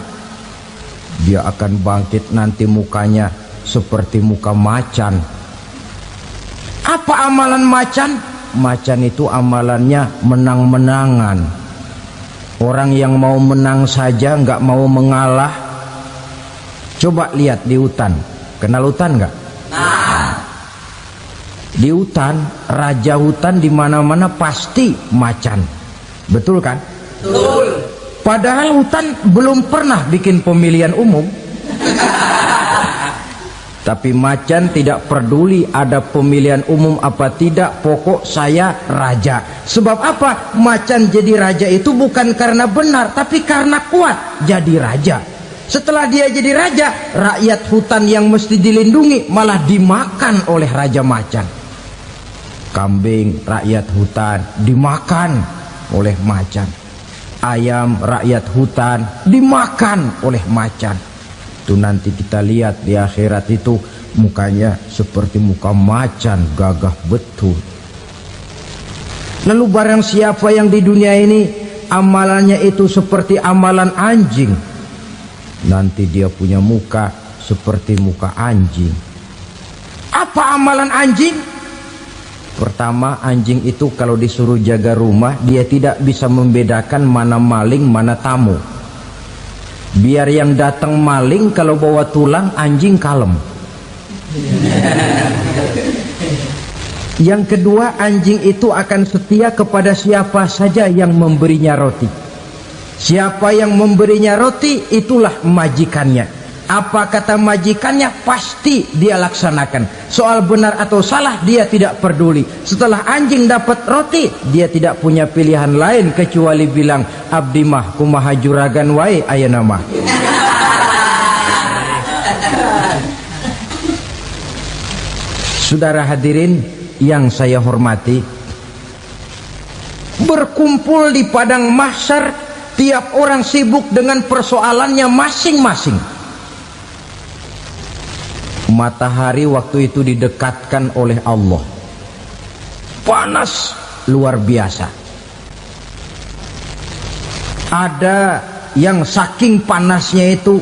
Speaker 1: dia akan bangkit nanti mukanya seperti muka macan. Apa amalan macan? Macan itu amalannya menang-menangan. Orang yang mau menang saja nggak mau mengalah. Coba lihat di hutan, kenal hutan nggak? Di hutan, raja hutan di mana-mana pasti macan, betul kan? Betul. Padahal hutan belum pernah bikin pemilihan umum. Tapi macan tidak peduli ada pemilihan umum apa tidak, pokok saya raja. Sebab apa? Macan jadi raja itu bukan karena benar, tapi karena kuat jadi raja. Setelah dia jadi raja, rakyat hutan yang mesti dilindungi malah dimakan oleh raja macan. Kambing rakyat hutan dimakan oleh macan. Ayam rakyat hutan dimakan oleh macan. Itu nanti kita lihat di akhirat itu mukanya seperti muka macan, gagah betul. Lalu barang siapa yang di dunia ini amalannya itu seperti amalan anjing, nanti dia punya muka seperti muka anjing. Apa amalan anjing? Pertama, anjing itu kalau disuruh jaga rumah, dia tidak bisa membedakan mana maling, mana tamu. Biar yang datang maling, kalau bawa tulang, anjing kalem. Yang kedua, anjing itu akan setia kepada siapa saja yang memberinya roti. Siapa yang memberinya roti, itulah majikannya. Apa kata majikannya pasti dia laksanakan. Soal benar atau salah dia tidak peduli. Setelah anjing dapat roti, dia tidak punya pilihan lain kecuali bilang, abdi mah kumaha juragan wae ayeuna mah. Saudara hadirin yang saya hormati, berkumpul di padang mahsyar, tiap orang sibuk dengan persoalannya masing-masing. Matahari waktu itu didekatkan oleh Allah, panas luar biasa. Ada yang saking panasnya itu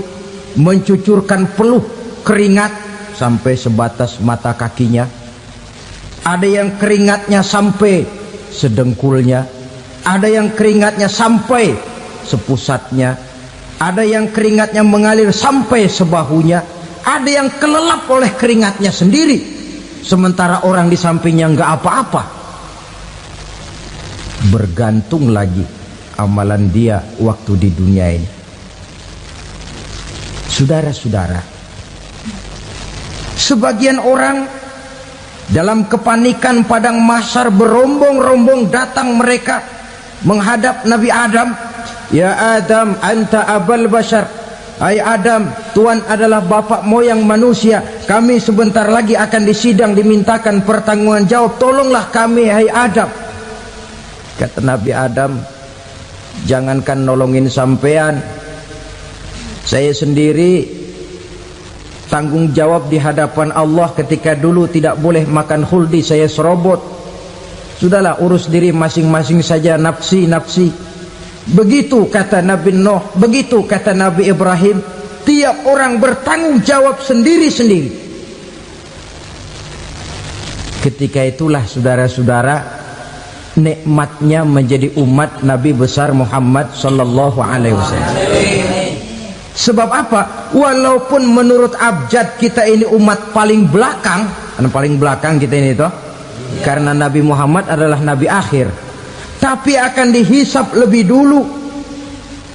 Speaker 1: mencucurkan peluh keringat sampai sebatas mata kakinya. Ada yang keringatnya sampai sedengkulnya, ada yang keringatnya sampai sepusatnya, ada yang keringatnya mengalir sampai sebahunya, ada yang kelelap oleh keringatnya sendiri, sementara orang di sampingnya nggak apa-apa. Bergantung lagi amalan dia waktu di dunia ini. Saudara-saudara, sebagian orang dalam kepanikan padang mahsyar berombong-rombong datang mereka menghadap Nabi Adam. Ya Adam, anta abal bashar. Hai Adam, Tuhan adalah bapak moyang manusia. Kami sebentar lagi akan disidang, dimintakan pertanggungan jawab. Tolonglah kami, hai Adam. Kata Nabi Adam, jangankan nolongin sampean, saya sendiri tanggung jawab di hadapan Allah. Ketika dulu tidak boleh makan khuldi, saya serobot. Sudahlah, urus diri masing-masing saja, nafsi. Begitu kata Nabi Nuh, begitu kata Nabi Ibrahim. Tiap orang bertanggung jawab sendiri-sendiri. Ketika itulah saudara-saudara, nikmatnya menjadi umat Nabi besar Muhammad sallallahu alaihi wasallam. Sebab apa? Walaupun menurut abjad kita ini umat paling belakang, paling belakang kita ini toh, karena Nabi Muhammad adalah Nabi akhir, tapi akan dihisap lebih dulu,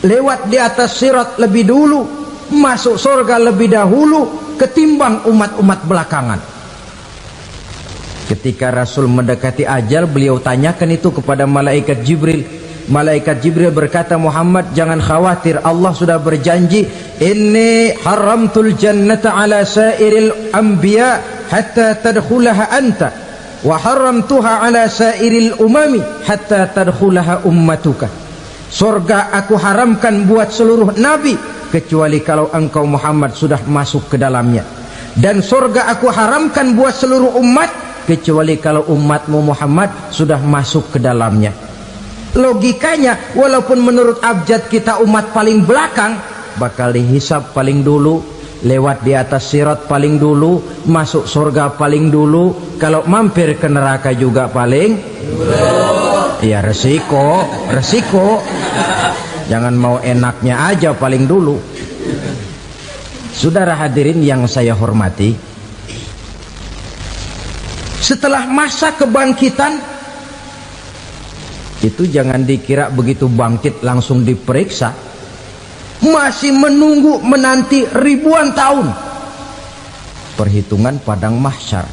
Speaker 1: lewat di atas sirat lebih dulu, masuk surga lebih dahulu ketimbang umat-umat belakangan. Ketika Rasul mendekati ajal, beliau tanyakan itu kepada malaikat Jibril. Malaikat Jibril berkata, Muhammad jangan khawatir, Allah sudah berjanji, inni haramtul jannata ala sairil anbiya hatta tadkhulaha anta wa haramtuha ala sairil umami hatta tadkhulaha ummatuka. Surga aku haramkan buat seluruh nabi kecuali kalau engkau Muhammad sudah masuk ke dalamnya, dan surga aku haramkan buat seluruh umat kecuali kalau umatmu Muhammad sudah masuk ke dalamnya. Logikanya, walaupun menurut abjad kita umat paling belakang, bakal dihisap paling dulu, lewat di atas sirat paling dulu, masuk surga paling dulu, kalau mampir ke neraka juga paling dulu. Ya resiko. Jangan mau enaknya aja paling dulu. Saudara hadirin yang saya hormati, setelah masa kebangkitan itu jangan dikira begitu bangkit langsung diperiksa. Masih menunggu menanti ribuan tahun perhitungan padang mahsyar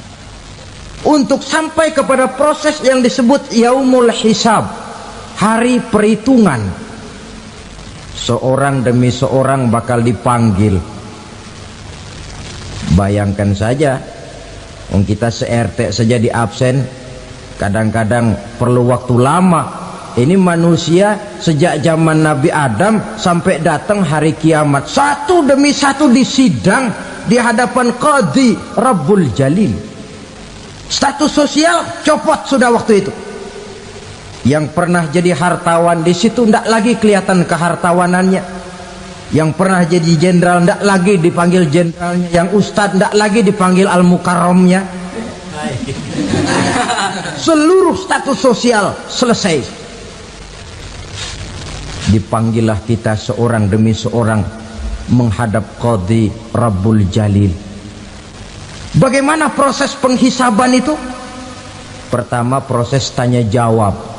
Speaker 1: untuk sampai kepada proses yang disebut yaumul hisab, hari perhitungan. Seorang demi seorang bakal dipanggil. Bayangkan saja, kita se-RT saja di absen, kadang-kadang perlu waktu lama. Ini manusia sejak zaman Nabi Adam sampai datang hari kiamat, satu demi satu disidang di hadapan Qadhi Rabbul Jalil. Status sosial copot sudah waktu itu. Yang pernah jadi hartawan di situ tidak lagi kelihatan kehartawanannya. Yang pernah jadi jenderal tidak lagi dipanggil jenderalnya. Yang ustadz tidak lagi dipanggil al-mukarramnya. Seluruh status sosial selesai. Dipanggillah kita seorang demi seorang menghadap Qadhi Rabbul Jalil. Bagaimana proses penghisaban itu? Pertama, proses tanya jawab.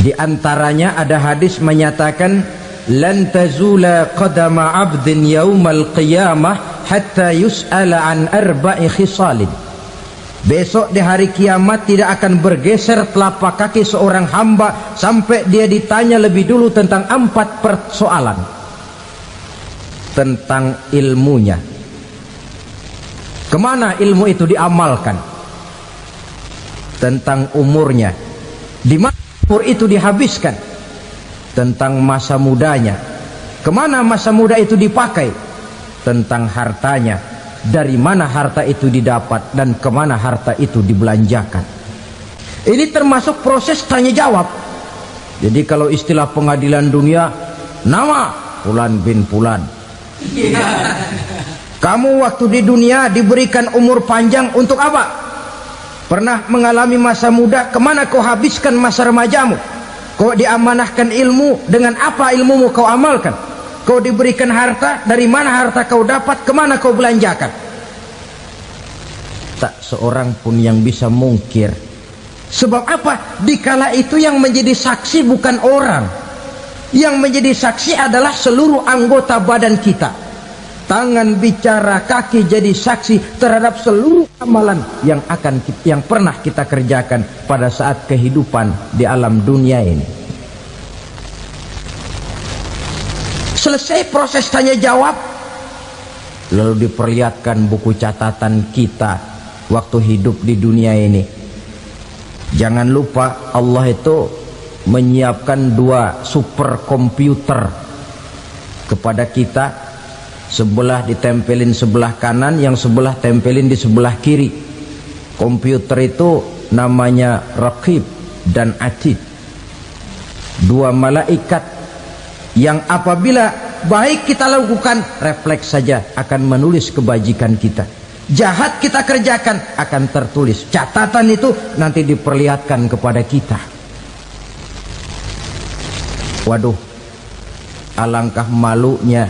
Speaker 1: Di antaranya ada hadis menyatakan, lan tazula qadama 'abdin yaumal qiyamah hatta yus'ala an arba'i khisalin. Besok di hari kiamat tidak akan bergeser telapak kaki seorang hamba sampai dia ditanya lebih dulu tentang 4 persoalan. Tentang ilmunya, kemana ilmu itu diamalkan. Tentang umurnya, di mana umur itu dihabiskan. Tentang masa mudanya, kemana masa muda itu dipakai. tentang hartanya, dari mana harta itu didapat dan kemana harta itu dibelanjakan. Ini termasuk proses tanya jawab. Jadi kalau istilah pengadilan dunia, nama Fulan bin Fulan. Kamu waktu di dunia diberikan umur panjang untuk apa? Pernah mengalami masa muda, kemana kau habiskan masa remajamu? Kau diamanahkan ilmu, dengan apa ilmumu kau amalkan? Kau diberikan harta, dari mana harta kau dapat, kemana kau belanjakan? Tak seorang pun yang bisa mungkir. Sebab apa? Dikala itu yang menjadi saksi bukan orang. Yang menjadi saksi adalah seluruh anggota badan kita. Tangan bicara, kaki jadi saksi terhadap seluruh amalan yang pernah kita kerjakan pada saat kehidupan di alam dunia ini. Selesai proses tanya jawab, lalu diperlihatkan buku catatan kita waktu hidup di dunia ini. Jangan lupa Allah itu menyiapkan 2 superkomputer kepada kita. Sebelah ditempelin sebelah kanan, yang sebelah tempelin di sebelah kiri. Komputer itu namanya Raqib dan Atid, 2 malaikat yang apabila baik kita lakukan, refleks saja akan menulis kebajikan kita. Jahat kita kerjakan, akan tertulis. Catatan itu nanti diperlihatkan kepada kita. Waduh, alangkah malunya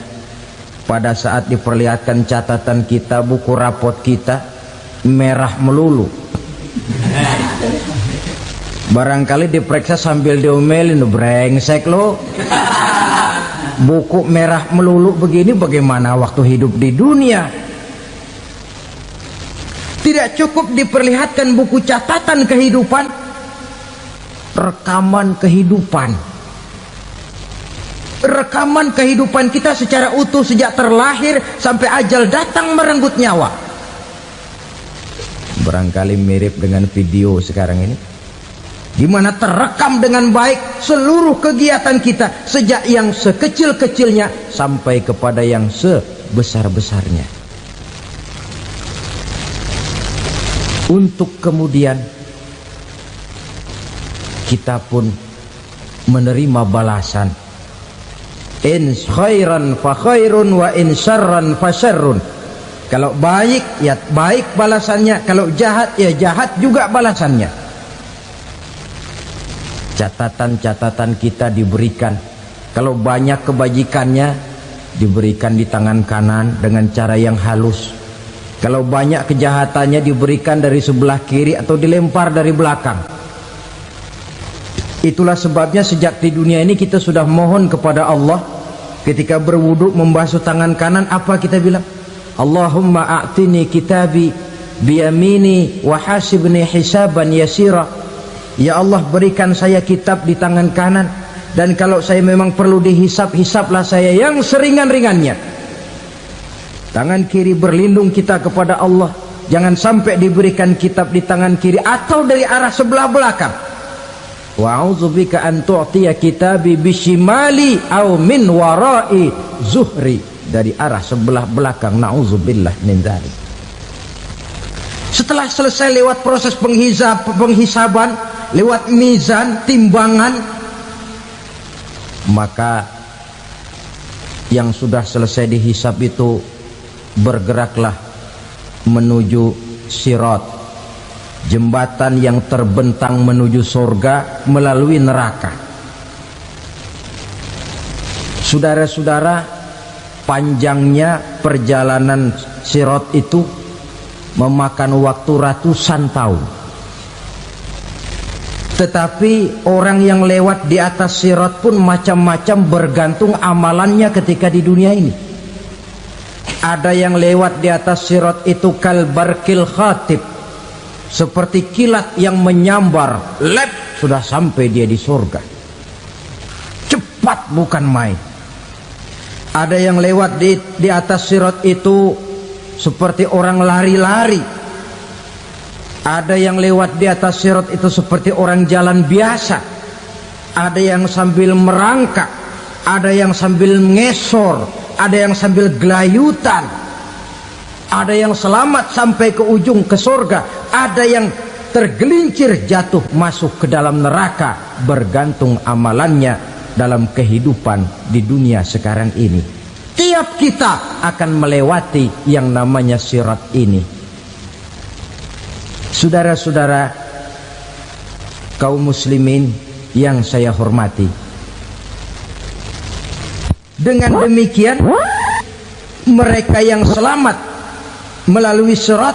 Speaker 1: pada saat diperlihatkan catatan kita, buku rapot kita merah melulu. Barangkali diperiksa sambil diomelin, brengsek lo. Buku merah melulu begini, bagaimana waktu hidup di dunia? Tidak cukup diperlihatkan buku catatan kehidupan, rekaman kehidupan. Rekaman kehidupan kita secara utuh sejak terlahir sampai ajal datang merenggut nyawa. Barangkali mirip dengan video sekarang ini, di mana terekam dengan baik seluruh kegiatan kita, sejak yang sekecil-kecilnya sampai kepada yang sebesar-besarnya. Untuk kemudian kita pun menerima balasan. In khairan fa khairun wa in syarran fa syarrun. Kalau baik ya baik balasannya, kalau jahat ya jahat juga balasannya. Catatan-catatan kita diberikan. Kalau banyak kebajikannya diberikan di tangan kanan dengan cara yang halus. Kalau banyak kejahatannya diberikan dari sebelah kiri atau dilempar dari belakang. Itulah sebabnya sejak di dunia ini kita sudah mohon kepada Allah. Ketika berwudu membasuh tangan kanan, apa kita bilang? Allahumma a'tini kitabi biyamini wa hasibni hisaban yasira. Ya Allah, berikan saya kitab di tangan kanan, dan kalau saya memang perlu dihisap, hisaplah saya yang seringan-ringannya. Tangan kiri berlindung kita kepada Allah, jangan sampai diberikan kitab di tangan kiri atau dari arah sebelah belakang. Wa a'udzubika an tu'tiya kitabi bishimali aw min wara'i zuhri, dari arah sebelah belakang. Na'udzubillah min dzalik. Setelah selesai lewat proses penghisaban, lewat mizan, timbangan, maka yang sudah selesai dihisab itu bergeraklah menuju sirat, jembatan yang terbentang menuju surga melalui neraka. Saudara-saudara, panjangnya perjalanan sirat itu memakan waktu ratusan tahun. Tetapi orang yang lewat di atas sirat pun macam-macam, bergantung amalannya ketika di dunia ini. Ada yang lewat di atas sirat itu kal barkil khatib, seperti kilat yang menyambar, lep, sudah sampai dia di surga. Cepat bukan main. Ada yang lewat di atas sirat itu seperti orang lari-lari. Ada yang lewat di atas sirat itu seperti orang jalan biasa. Ada yang sambil merangkak, ada yang sambil ngesor, ada yang sambil gelayutan, ada yang selamat sampai ke ujung ke surga, ada yang tergelincir jatuh masuk ke dalam neraka, bergantung amalannya dalam kehidupan di dunia sekarang ini. Tiap kita akan melewati yang namanya sirat ini. Saudara-saudara kaum muslimin yang saya hormati, dengan demikian mereka yang selamat melalui sirat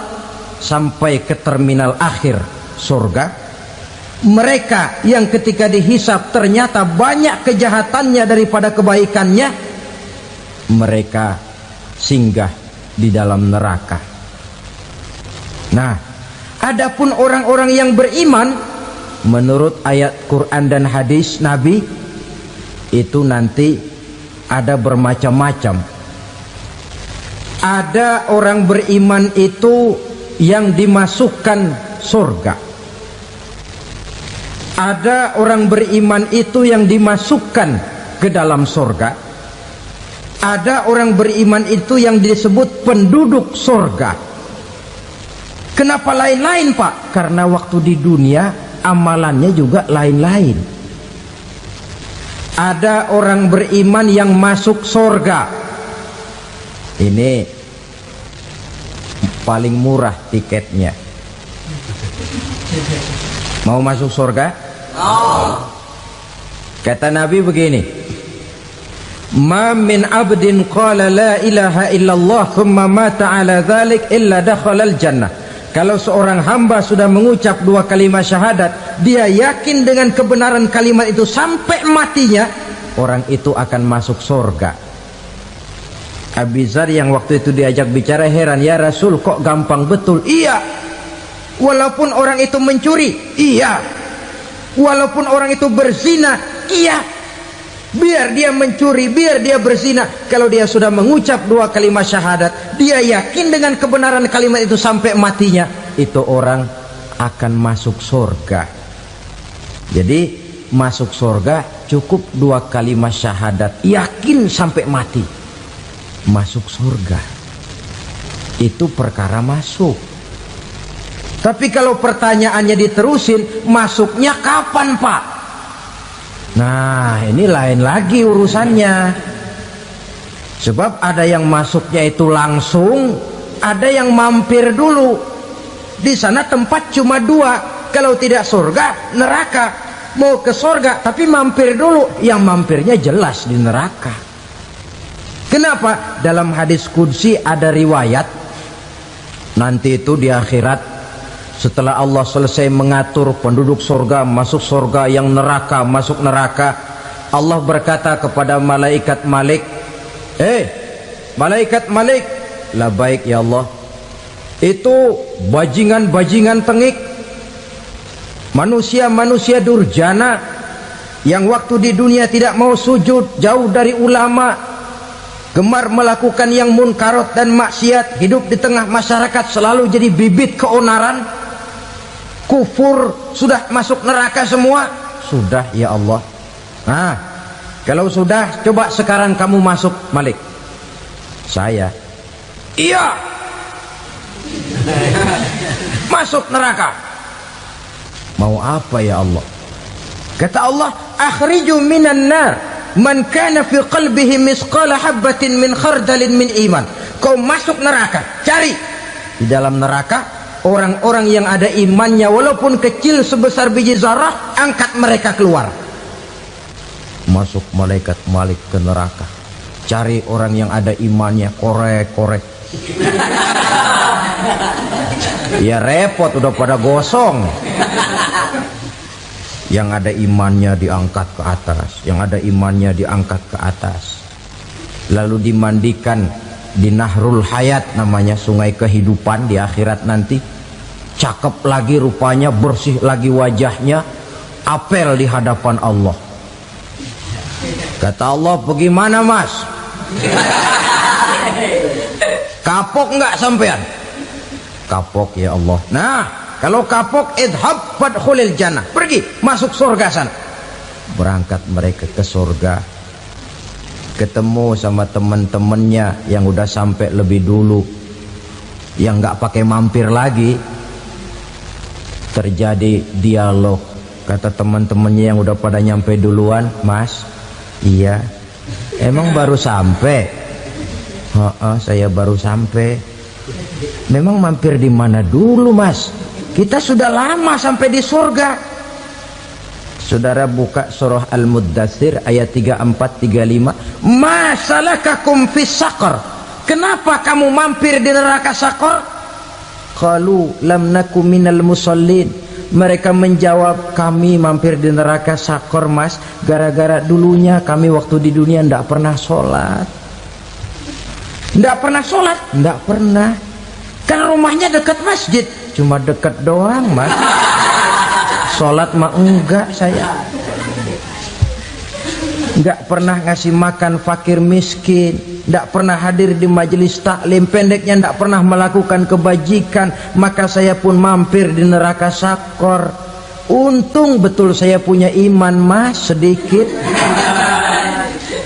Speaker 1: sampai ke terminal akhir surga, mereka yang ketika dihisab ternyata banyak kejahatannya daripada kebaikannya, mereka singgah di dalam neraka. Nah, adapun orang-orang yang beriman menurut ayat Quran dan hadis Nabi itu nanti ada bermacam-macam. Ada orang beriman itu yang dimasukkan surga. Ada orang beriman itu yang dimasukkan ke dalam surga. Ada orang beriman itu yang disebut penduduk surga. Kenapa lain-lain, Pak? Karena waktu di dunia amalannya juga lain-lain. Ada orang beriman yang masuk surga. Ini paling murah tiketnya. Mau masuk surga? Kata Nabi begini, ma min abdin qala la ilaha illallah thumma mata ala dhalik illa dakhalal jannah. Kalau seorang hamba sudah mengucap dua kalimat syahadat, dia yakin dengan kebenaran kalimat itu sampai matinya, orang itu akan masuk surga. Abi Dzar yang waktu itu diajak bicara heran, ya Rasul kok gampang betul? Iya, walaupun orang itu mencuri, iya, walaupun orang itu berzina, iya, biar dia mencuri, biar dia berzina, kalau dia sudah mengucap dua kalimat syahadat, dia yakin dengan kebenaran kalimat itu sampai matinya, itu orang akan masuk surga. Jadi masuk surga cukup dua kalimat syahadat, yakin sampai mati, masuk surga. Itu perkara masuk. Tapi kalau pertanyaannya diterusin, masuknya kapan, Pak? Nah, ini lain lagi urusannya. Sebab ada yang masuknya itu langsung, ada yang mampir dulu. Di sana tempat cuma dua, kalau tidak surga, neraka. Mau ke surga tapi mampir dulu, yang mampirnya jelas di neraka. Kenapa? Dalam hadis qudsi ada riwayat, nanti itu di akhirat, setelah Allah selesai mengatur penduduk surga masuk surga, yang neraka masuk neraka, Allah berkata kepada malaikat Malik, malaikat Malik, labaik ya Allah. Itu bajingan-bajingan tengik, manusia-manusia durjana yang waktu di dunia tidak mau sujud, jauh dari ulama, gemar melakukan yang munkarat dan maksiat, hidup di tengah masyarakat selalu jadi bibit keonaran, kufur, sudah masuk neraka semua. Sudah ya Allah. Nah, kalau sudah, coba sekarang kamu masuk, Malik. Saya, iya, masuk neraka. Mau apa ya Allah? Kata Allah, akhriju minan nar man kana fi qalbihi misqala habatin min khardalin min iman. Kau masuk neraka, cari di dalam neraka orang-orang yang ada imannya walaupun kecil sebesar biji zarah, angkat mereka keluar. Masuk malaikat Malik ke neraka, cari orang yang ada imannya, korek-korek. Ya repot, udah pada gosong. Yang ada imannya diangkat ke atas, yang ada imannya diangkat ke atas, lalu dimandikan di Nahrul Hayat, namanya sungai kehidupan di akhirat nanti. Cakep lagi rupanya, bersih lagi wajahnya, apel di hadapan Allah. Kata Allah, bagaimana mas? Kapok nggak sampean? Kapok ya Allah. Nah, kalau kapok, idhab fadkhulil jannah, pergi masuk surga sana. Berangkat mereka ke surga. ketemu sama teman-temannya yang udah sampai lebih dulu, yang nggak pakai mampir lagi. Terjadi dialog. Kata teman-temannya yang udah pada nyampe duluan, "Mas, iya, emang baru sampai?" Saya baru sampai." "Memang mampir di mana dulu, Mas? Kita sudah lama sampai di surga." Saudara buka surah Al-Muddatsir ayat 34-35. "Ma salakakum fis saqar?" Kenapa kamu mampir di neraka Saqar? Qalu lam naku minal musallin. Mereka menjawab, kami mampir di neraka Saqar, Mas, gara-gara dulunya kami waktu di dunia tidak pernah sholat. Tidak pernah sholat? Tidak pernah. Kan rumahnya dekat masjid. Cuma dekat doang, Mas. Sholat mah enggak saya. Enggak pernah ngasih makan fakir miskin, enggak pernah hadir di majelis taklim, pendeknya enggak pernah melakukan kebajikan. Maka saya pun mampir di neraka Saqar. Untung betul saya punya iman, Mas, sedikit.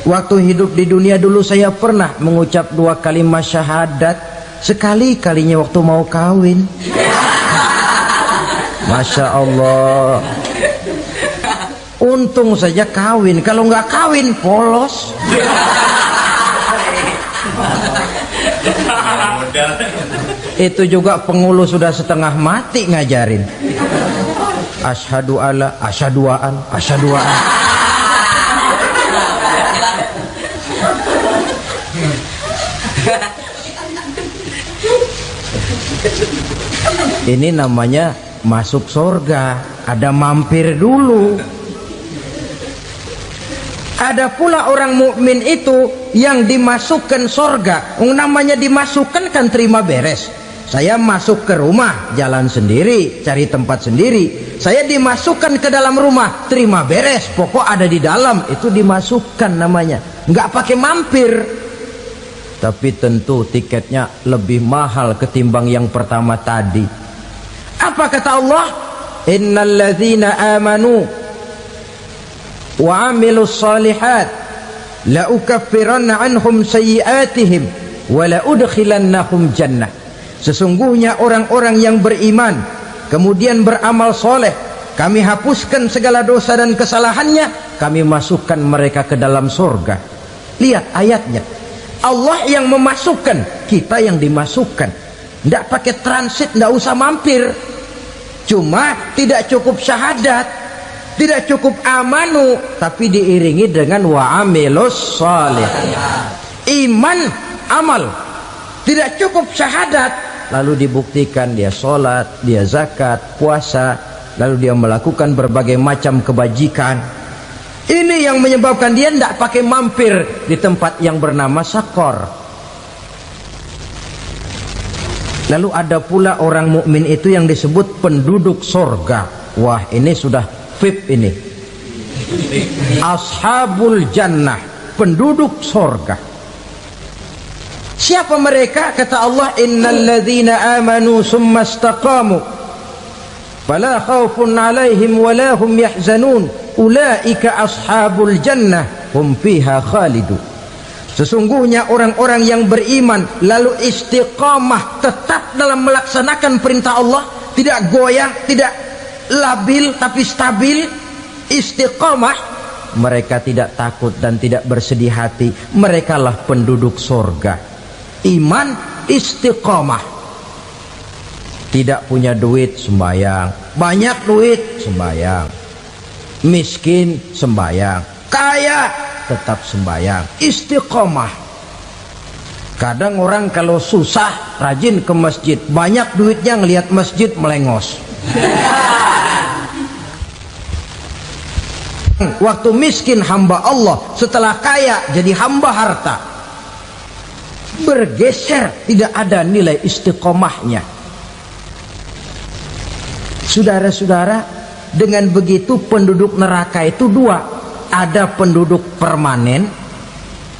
Speaker 1: Waktu hidup di dunia dulu saya pernah mengucap 2 kalimat syahadat. Sekali-kalinya waktu mau kawin. Masya Allah. Untung saja kawin. Kalau nggak kawin polos. Itu juga pengulu sudah setengah mati ngajarin. Asyhadu alla, asyaduaan, asyaduaan. Ini namanya masuk surga, ada mampir dulu. Ada pula orang mukmin itu yang dimasukkan surga. Namanya dimasukkan kan terima beres. Saya masuk ke rumah, jalan sendiri, cari tempat sendiri. Saya dimasukkan ke dalam rumah, terima beres, pokok ada di dalam, itu dimasukkan namanya. Nggak pakai mampir. Tapi tentu tiketnya lebih mahal ketimbang yang pertama tadi. Apa kata Allah? Innal ladzina amanu wa amilus salihat la ukaffiranna anhum sayyi'atihim wa la udkhilannahum jannah. Sesungguhnya orang-orang yang beriman kemudian beramal soleh, kami hapuskan segala dosa dan kesalahannya, kami masukkan mereka ke dalam surga. Lihat ayatnya, Allah yang memasukkan, kita yang dimasukkan. Tidak pakai transit, tidak usah mampir. Cuma tidak cukup syahadat, tidak cukup amanu, tapi diiringi dengan wa'amilus salih. Iman, amal. Tidak cukup syahadat, lalu dibuktikan dia sholat, dia zakat, puasa, lalu dia melakukan berbagai macam kebajikan. Ini yang menyebabkan dia tidak pakai mampir di tempat yang bernama Saqar. Lalu ada pula orang mukmin itu yang disebut penduduk surga. Wah, ini sudah VIP ini. Ashabul jannah, penduduk surga. Siapa mereka? Kata Allah, innal ladzina amanu summa istaqamu fala khaufun 'alaihim wala hum yahzanun ulaika ashabul jannah hum fiha khalidun. Sesungguhnya orang-orang yang beriman lalu istiqamah, tetap dalam melaksanakan perintah Allah, tidak goyang, tidak labil tapi stabil, istiqamah, mereka tidak takut dan tidak bersedih hati. Merekalah penduduk surga. Iman, istiqamah. Tidak punya duit, sembahyang. Banyak duit, sembahyang. Miskin, sembahyang. Kaya, tetap sembahyang. Istiqamah. Kadang orang kalau susah rajin ke masjid, banyak duitnya ngelihat masjid melengos. Waktu miskin hamba Allah, setelah kaya jadi hamba harta. Bergeser, tidak ada nilai istiqomahnya. Saudara-saudara, dengan begitu penduduk neraka itu dua. Ada penduduk permanen,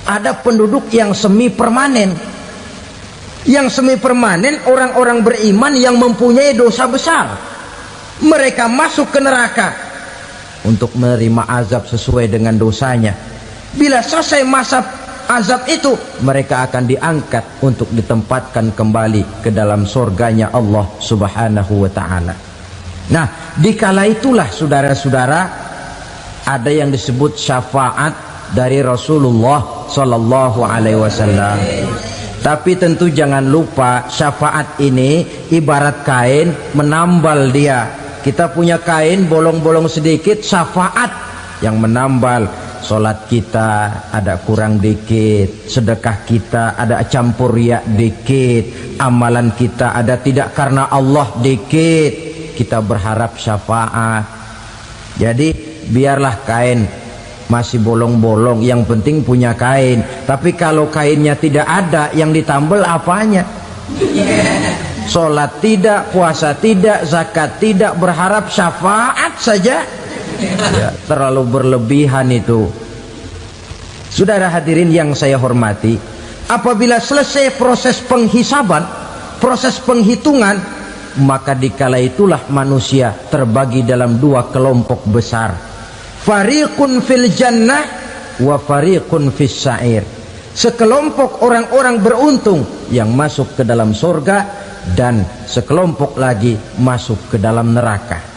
Speaker 1: ada penduduk yang semi permanen. Yang semi permanen orang-orang beriman yang mempunyai dosa besar. Mereka masuk ke neraka untuk menerima azab sesuai dengan dosanya. Bila selesai masa azab itu, mereka akan diangkat untuk ditempatkan kembali ke dalam surganya Allah Subhanahu wa ta'ala. Nah, dikala itulah saudara-saudara, ada yang disebut syafaat dari Rasulullah Sallallahu Alaihi Wasallam. Tapi tentu jangan lupa, syafaat ini ibarat kain menambal dia. Kita punya kain bolong-bolong sedikit, syafaat yang menambal. Solat kita ada kurang dikit, sedekah kita ada campur riak dikit, amalan kita ada tidak karena Allah dikit, kita berharap syafaat. Jadi biarlah kain masih bolong-bolong, yang penting punya kain. Tapi kalau kainnya tidak ada, yang ditambal apanya? Solat tidak, puasa tidak, zakat tidak, berharap syafaat saja, ya, terlalu berlebihan itu. Saudara hadirin yang saya hormati, apabila selesai proses penghisaban, proses penghitungan, maka dikala itulah manusia terbagi dalam dua kelompok besar. Fariqun fil jannah wa fariqun fis sa'ir. Sekelompok orang-orang beruntung yang masuk ke dalam surga, dan sekelompok lagi masuk ke dalam neraka.